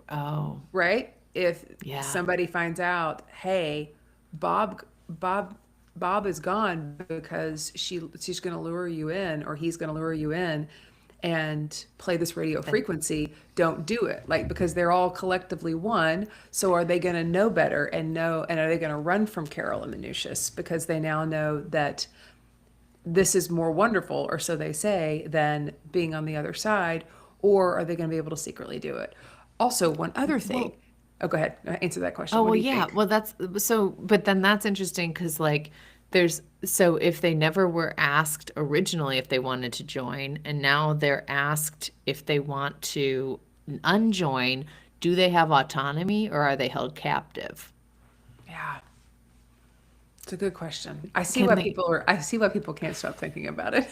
Speaker 2: Oh,
Speaker 1: right? If
Speaker 2: yeah.
Speaker 1: somebody finds out, hey, Bob, Bob, Bob is gone because she's going to lure you in, or he's going to lure you in and play this radio
Speaker 2: Then
Speaker 1: frequency, don't do it. Like, because they're all collectively one. So are they going to know better and know, and are they going to run from Carol and Minucius because they now know that this is more wonderful, or so they say, than being on the other side, or are they going to be able to secretly do it? Also, one other thing.
Speaker 2: well,
Speaker 1: Oh, go ahead. Answer that question.
Speaker 2: oh,
Speaker 1: What
Speaker 2: well,
Speaker 1: do you
Speaker 2: yeah.
Speaker 1: think?
Speaker 2: Well, that's so, but then that's interesting because, like, so if they never were asked originally if they wanted to join, and now they're asked if they want to unjoin, do they have autonomy or are they held captive?
Speaker 1: Yeah, it's It's a good question.
Speaker 2: Can they?
Speaker 1: I see why people can't stop thinking about it.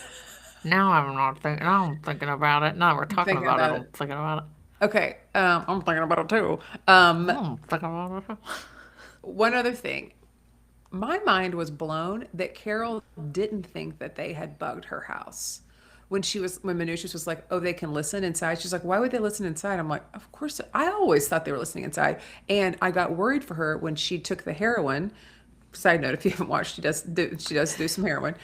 Speaker 2: Now I'm not thinking. Now I'm thinking about it. Now we're
Speaker 1: I'm
Speaker 2: talking
Speaker 1: thinking
Speaker 2: about it.
Speaker 1: about
Speaker 2: I'm
Speaker 1: it.
Speaker 2: thinking about it.
Speaker 1: Okay, I'm thinking about it too. Um,
Speaker 2: I'm thinking about it.
Speaker 1: one other thing. My mind was blown that Carol didn't think that they had bugged her house. When Manutius was like, "Oh, they can listen inside." She's like, "Why would they listen inside?" I'm like, "Of course." I always thought they were listening inside, and I got worried for her when she took the heroin. Side note: if you haven't watched, she does do some heroin.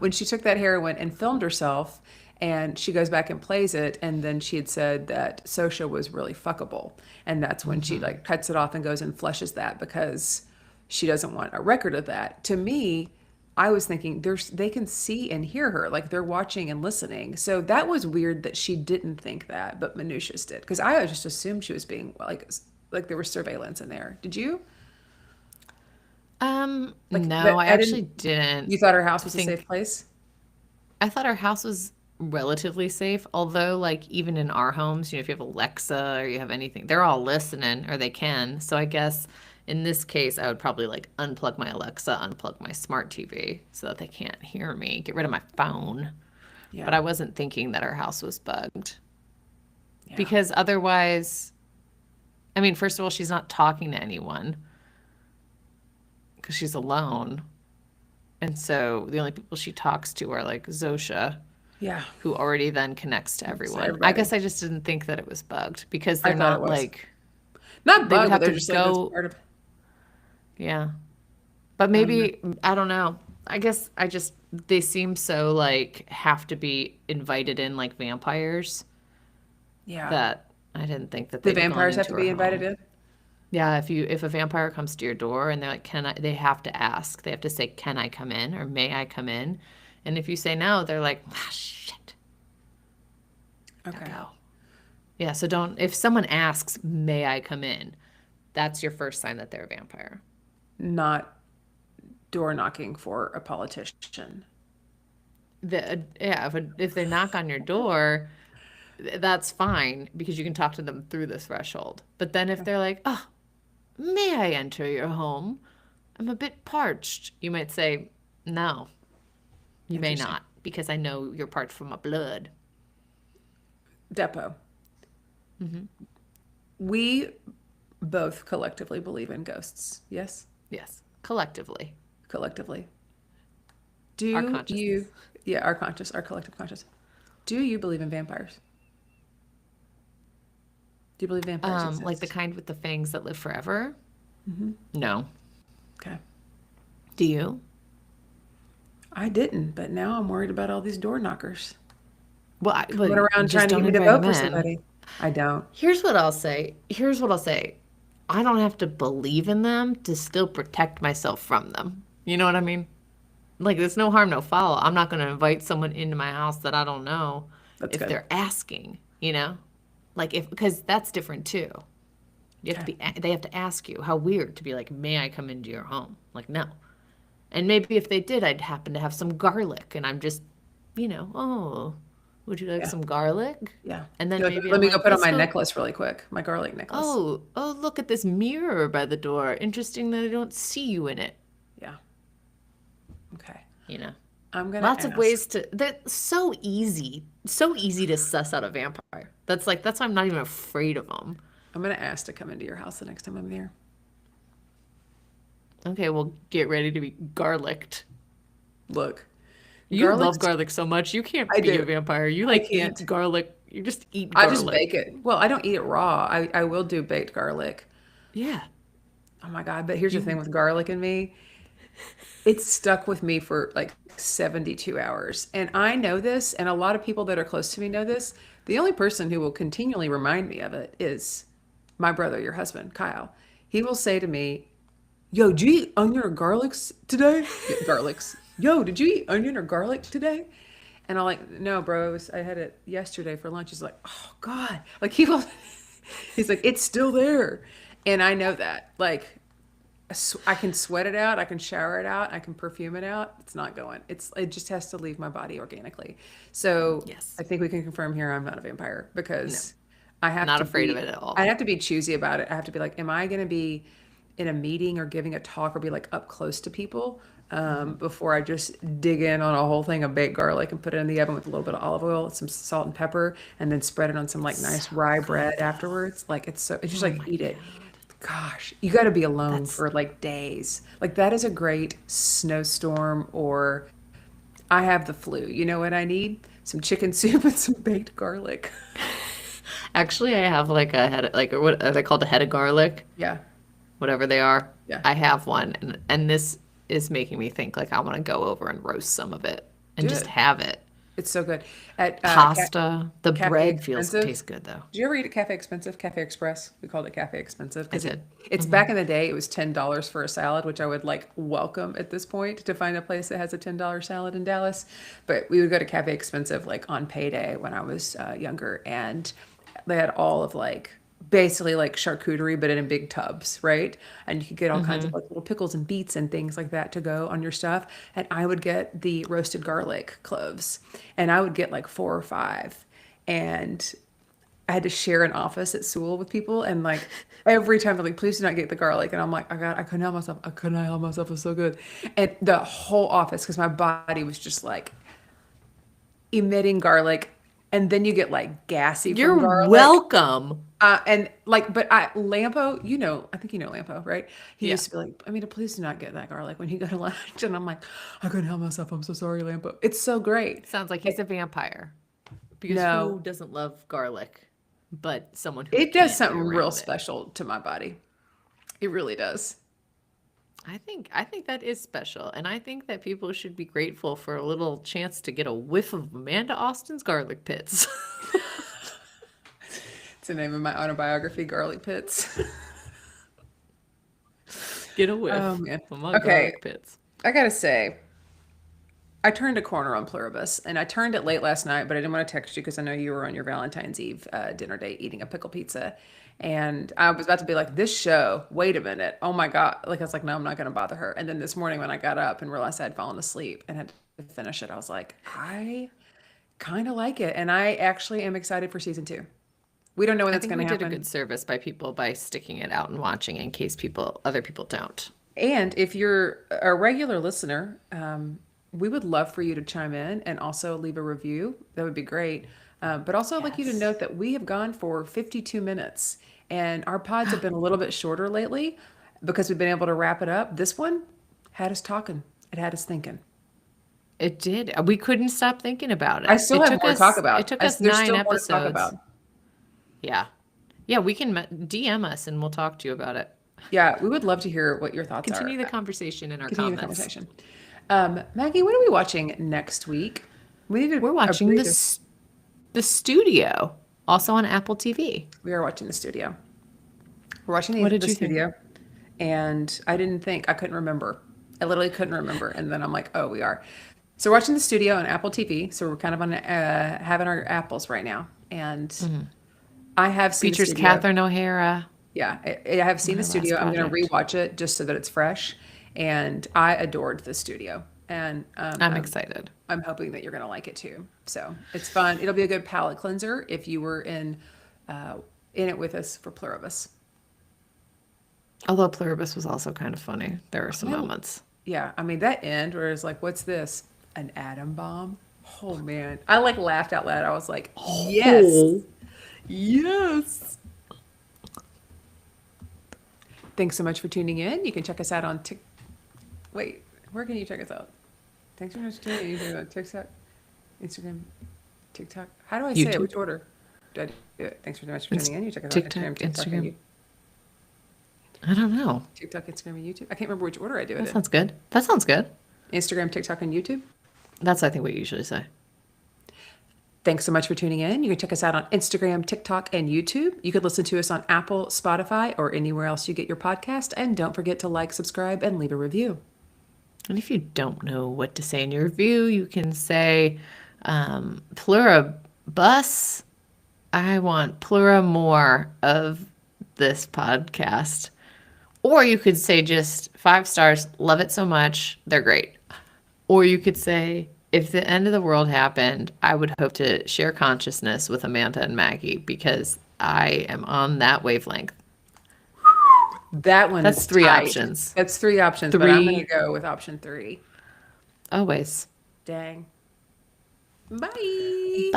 Speaker 1: When she took that heroin and filmed herself, and she goes back and plays it, and then she had said that Sosha was really fuckable, and that's when she
Speaker 2: Hmm.
Speaker 1: like cuts it off and goes and flushes that because she doesn't want a record of that. To me, I was thinking they can see and hear her, like they're watching and listening. So that was weird that she didn't think that, but Manutius did, because I just assumed she was being like there was surveillance in there. Did you? Like
Speaker 2: No,
Speaker 1: that?
Speaker 2: I
Speaker 1: I
Speaker 2: actually
Speaker 1: didn't. You
Speaker 2: didn't
Speaker 1: thought her house was a safe
Speaker 2: think.
Speaker 1: place?
Speaker 2: I thought our house was relatively safe, although, like, even in our homes, if you have Alexa or you have anything, they're all listening, or they can. So I guess in this case, I would probably like unplug my Alexa, unplug my smart TV so that they can't hear me, get rid of my phone. But
Speaker 1: Yeah.
Speaker 2: I wasn't thinking that our house was bugged
Speaker 1: Yeah.
Speaker 2: because otherwise, I mean, first of all, she's not talking to anyone because she's alone. And so the only people she talks to are like Zosha,
Speaker 1: Yeah.
Speaker 2: who already then connects to
Speaker 1: So
Speaker 2: everyone. I
Speaker 1: everybody.
Speaker 2: guess I just didn't think that it was bugged because
Speaker 1: I
Speaker 2: they're
Speaker 1: thought it
Speaker 2: not
Speaker 1: was.
Speaker 2: like,
Speaker 1: Not
Speaker 2: they would
Speaker 1: bug, but
Speaker 2: have
Speaker 1: they're
Speaker 2: to
Speaker 1: just like that's
Speaker 2: go,
Speaker 1: part of.
Speaker 2: yeah. But
Speaker 1: I don't know.
Speaker 2: maybe, I don't know. I guess I just, they seem so like have to be invited in like vampires
Speaker 1: Yeah.
Speaker 2: that I didn't think that
Speaker 1: The
Speaker 2: they'd have gone
Speaker 1: vampires have
Speaker 2: into
Speaker 1: to
Speaker 2: her
Speaker 1: be invited
Speaker 2: home.
Speaker 1: in.
Speaker 2: Yeah, if a vampire comes to your door and they're like, "Can I?" They have to ask. They have to say, "Can I come in?" or "May I come in?" And if you say no, they're like, "Ah, shit, no
Speaker 1: Okay.
Speaker 2: go." Yeah, so don't. If someone asks, "May I come in?" That's your first sign that they're a vampire.
Speaker 1: Not door knocking for a politician.
Speaker 2: Yeah, if they knock on your door, that's fine because you can talk to them through the threshold. But then if
Speaker 1: Okay.
Speaker 2: they're like, "Oh, may I enter your home? I'm a bit parched," you might say, "No, you may
Speaker 1: Interesting.
Speaker 2: not, because I know you're part from my blood."
Speaker 1: Depot. We both collectively believe in ghosts. Yes?
Speaker 2: Yes, collectively,
Speaker 1: Collectively.
Speaker 2: our
Speaker 1: Do you,
Speaker 2: consciousness.
Speaker 1: yeah, our collective conscious. Do you believe in vampires? Do you believe vampires
Speaker 2: Like the
Speaker 1: exist?
Speaker 2: kind with the fangs that live forever? No.
Speaker 1: Okay.
Speaker 2: Do you?
Speaker 1: I didn't, but now I'm worried about all these door knockers
Speaker 2: Well,
Speaker 1: coming around trying
Speaker 2: just
Speaker 1: to get
Speaker 2: don't
Speaker 1: me to
Speaker 2: invite
Speaker 1: vote
Speaker 2: them
Speaker 1: for
Speaker 2: in.
Speaker 1: somebody. I don't.
Speaker 2: Here's what I'll say. Here's what I'll say. I don't have to believe in them to still protect myself from them. You know what I mean? Like, there's no harm, no foul. I'm not going to invite someone into my house that I don't know
Speaker 1: That's
Speaker 2: if
Speaker 1: good.
Speaker 2: they're asking, you know? Like, if, because that's different too. You have to
Speaker 1: Okay.
Speaker 2: be, they have to ask you. How weird to be like, "May I come into your home?" Like, no. And maybe if they did, I'd happen to have some garlic and I'm just, "Oh, would you like
Speaker 1: Yeah.
Speaker 2: some garlic?"
Speaker 1: Yeah.
Speaker 2: And then
Speaker 1: You're like,
Speaker 2: maybe
Speaker 1: let
Speaker 2: I'm
Speaker 1: me go
Speaker 2: like,
Speaker 1: put on
Speaker 2: "Let's
Speaker 1: my
Speaker 2: go.
Speaker 1: necklace really quick, my garlic necklace.
Speaker 2: Oh, look at this mirror by the door. Interesting that I don't see you in it."
Speaker 1: Yeah. Okay.
Speaker 2: You know,
Speaker 1: I'm gonna
Speaker 2: lots of
Speaker 1: ask.
Speaker 2: ways to, that's so easy to suss out a vampire. That's why I'm not even afraid of them.
Speaker 1: I'm gonna ask to come into your house the next time I'm there.
Speaker 2: Okay, well, get ready to be garlicked.
Speaker 1: Look,
Speaker 2: You love
Speaker 1: garlic's.
Speaker 2: garlic so much, you can't
Speaker 1: I
Speaker 2: be a
Speaker 1: do.
Speaker 2: vampire. You
Speaker 1: I
Speaker 2: like
Speaker 1: can't.
Speaker 2: eat garlic. You just eat
Speaker 1: I just bake
Speaker 2: garlic.
Speaker 1: it. Well, I don't eat it raw. I will do baked garlic.
Speaker 2: Yeah.
Speaker 1: Oh my God. But here's the thing
Speaker 2: You
Speaker 1: with garlic and me. It's stuck with me for like 72 hours. And I know this, and a lot of people that are close to me know this. The only person who will continually remind me of it is my brother, your husband, Kyle. He will say to me, "Yo, did you eat onion or garlics today?" Yeah, garlics. "Yo, did you eat onion or garlic today?" And I'm like, "No, bro, I had it yesterday for lunch." He's like, "Oh God." Like he will, he's like, "It's still there." And I know that. Like I can sweat it out, I can shower it out, I can perfume it out. It's not going. It just has to leave my body organically. So I
Speaker 2: Yes.
Speaker 1: think we can confirm here I'm not a vampire
Speaker 2: No.
Speaker 1: because I have
Speaker 2: Not
Speaker 1: to
Speaker 2: afraid of
Speaker 1: be
Speaker 2: it at
Speaker 1: I
Speaker 2: all.
Speaker 1: have to be choosy about it. I have to be like, am I going to be in a meeting or giving a talk or be like up close to people before I just dig in on a whole thing of baked garlic and put it in the oven with a little bit of olive oil, some salt and pepper, and then spread it on some like nice
Speaker 2: So
Speaker 1: rye
Speaker 2: good.
Speaker 1: bread afterwards. Like it's just
Speaker 2: Oh
Speaker 1: like
Speaker 2: my
Speaker 1: eat it.
Speaker 2: God.
Speaker 1: Gosh, you got to be alone
Speaker 2: That's
Speaker 1: for like days. Like that is a great snowstorm or I have the flu. You know what I need? Some chicken soup and some baked garlic.
Speaker 2: actually, I have like a head, like what are they called? A head of garlic,
Speaker 1: Yeah,
Speaker 2: whatever they are.
Speaker 1: yeah.
Speaker 2: I have one, and this is making me think like I want to go over and roast some of it and
Speaker 1: Do
Speaker 2: just
Speaker 1: it.
Speaker 2: have it.
Speaker 1: It's so good. At
Speaker 2: Pasta. The
Speaker 1: Cafe
Speaker 2: bread feels
Speaker 1: Expensive.
Speaker 2: tastes good though.
Speaker 1: Did you ever eat at Cafe Expensive? Cafe Express. We called it Cafe Expensive
Speaker 2: I
Speaker 1: because
Speaker 2: did.
Speaker 1: it's back in the day. It was $10 for a salad, which I would like welcome at this point to find a place that has a $10 salad in Dallas. But we would go to Cafe Expensive like on payday when I was younger, and they had all of like basically like charcuterie, but in big tubs, right? And you could get all kinds of
Speaker 2: Mm-hmm.
Speaker 1: like little pickles and beets and things like that to go on your stuff. And I would get the roasted garlic cloves, and I would get like four or five. And I had to share an office at Sewell with people, and like every time they're like, "Please do not get the garlic," and I'm like, I couldn't help myself. I couldn't help myself. It's so good, and the whole office because my body was just like emitting garlic, and then you get like gassy from
Speaker 2: You're
Speaker 1: garlic.
Speaker 2: welcome.
Speaker 1: And like, but Lampo, I think you know Lampo, right? He
Speaker 2: Yeah.
Speaker 1: used to be like, Amita, please do not get that garlic when you go to lunch. And I'm like, I couldn't help myself. I'm so sorry, Lampo. It's so great.
Speaker 2: Sounds like he's a vampire. Because
Speaker 1: No,
Speaker 2: who doesn't love garlic but someone who
Speaker 1: it does
Speaker 2: can't be
Speaker 1: something real
Speaker 2: around it?
Speaker 1: special to my body. It really does.
Speaker 2: I think that is special. And I think that people should be grateful for a little chance to get a whiff of Amanda Austin's garlic pits.
Speaker 1: It's the name of my autobiography, Garlic Pits.
Speaker 2: Get a
Speaker 1: Oh
Speaker 2: whiff
Speaker 1: man.
Speaker 2: of my
Speaker 1: Okay,
Speaker 2: garlic pits.
Speaker 1: I gotta say, I turned a corner on Pluribus, and I turned it late last night, but I didn't want to text you because I know you were on your Valentine's Eve dinner date eating a pickle pizza. And I was about to be like, this show, wait a minute. Oh my God. Like, I was like, no, I'm not going to bother her. And then this morning when I got up and realized I had fallen asleep and had to finish it, I was like, I kind of like it. And I actually am excited for season two. We don't know when
Speaker 2: I
Speaker 1: that's
Speaker 2: think
Speaker 1: going
Speaker 2: we
Speaker 1: to
Speaker 2: did a
Speaker 1: happen.
Speaker 2: good service by people by sticking it out and watching in case other people don't.
Speaker 1: And if you're a regular listener, we would love for you to chime in and also leave a review. That would be great. But also, I'd like you to
Speaker 2: Yes.
Speaker 1: note that we have gone for 52 minutes, and our pods have been a little bit shorter lately because we've been able to wrap it up. This one had us talking, it had us thinking.
Speaker 2: It did. We couldn't stop thinking about
Speaker 1: I
Speaker 2: it.
Speaker 1: still have more to talk
Speaker 2: It
Speaker 1: about.
Speaker 2: took us
Speaker 1: There's
Speaker 2: nine
Speaker 1: still more to talk
Speaker 2: episodes.
Speaker 1: about.
Speaker 2: Yeah. Yeah, we can DM us and we'll talk to you about it.
Speaker 1: Yeah, we would love to hear what your thoughts are.
Speaker 2: Continue the conversation in our
Speaker 1: Continue the
Speaker 2: comments.
Speaker 1: conversation. Maggie, what are we watching next week? We need
Speaker 2: We're
Speaker 1: a
Speaker 2: watching
Speaker 1: breather.
Speaker 2: the studio, also on Apple TV.
Speaker 1: We are watching the studio. We're watching
Speaker 2: What
Speaker 1: the
Speaker 2: did you think?
Speaker 1: studio, and I couldn't remember. I literally couldn't remember. And then I'm like, oh, we are. So we're watching the studio on Apple TV. So we're kind of on having our apples right now. And I have seen the
Speaker 2: Features
Speaker 1: studio.
Speaker 2: Catherine O'Hara,
Speaker 1: Yeah, I have seen
Speaker 2: her
Speaker 1: the
Speaker 2: last
Speaker 1: studio. I'm going to
Speaker 2: project.
Speaker 1: rewatch it just so that it's fresh. And I adored the studio. And
Speaker 2: I'm excited.
Speaker 1: I'm hoping that you're going to like it too. So it's fun. It'll be a good palate cleanser if you were in it with us for Pluribus.
Speaker 2: Although Pluribus was also kind of funny. There were some
Speaker 1: I
Speaker 2: moments.
Speaker 1: Yeah, I mean that end where it's like, "What's this? An atom bomb?" Oh man, I like laughed out loud. I was like, "Yes,
Speaker 2: Oh,
Speaker 1: yes." Thanks so much for tuning in. You can check us out on Tik. Wait, where can you check us out? Thanks so much for tuning in. You can go on TikTok, Instagram, TikTok. How do I say it?
Speaker 2: YouTube,
Speaker 1: Which order? Do I do it? Thanks so much for
Speaker 2: Ins-
Speaker 1: tuning in. You check us out on
Speaker 2: TikTok,
Speaker 1: Instagram, TikTok, and
Speaker 2: Instagram. I don't know.
Speaker 1: TikTok, Instagram, and YouTube. I can't remember which order I do it
Speaker 2: That
Speaker 1: in.
Speaker 2: sounds good. That sounds good.
Speaker 1: Instagram, TikTok, and YouTube.
Speaker 2: That's, I think, what you usually say.
Speaker 1: Thanks so much for tuning in. You can check us out on Instagram, TikTok, and YouTube. You could listen to us on Apple, Spotify, or anywhere else you get your podcast. And don't forget to like, subscribe, and leave a review.
Speaker 2: And if you don't know what to say in your review, you can say pluribus. I want plura more of this podcast. Or you could say just 5 stars, love it so much, they're great. Or you could say, if the end of the world happened, I would hope to share consciousness with Amanda and Maggie because I am on that wavelength.
Speaker 1: That one
Speaker 2: That's
Speaker 1: is
Speaker 2: three
Speaker 1: tight.
Speaker 2: options.
Speaker 1: That's three options, but I'm going to
Speaker 2: Three,
Speaker 1: go with option three.
Speaker 2: always.
Speaker 1: Dang. Bye.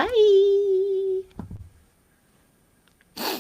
Speaker 2: Bye.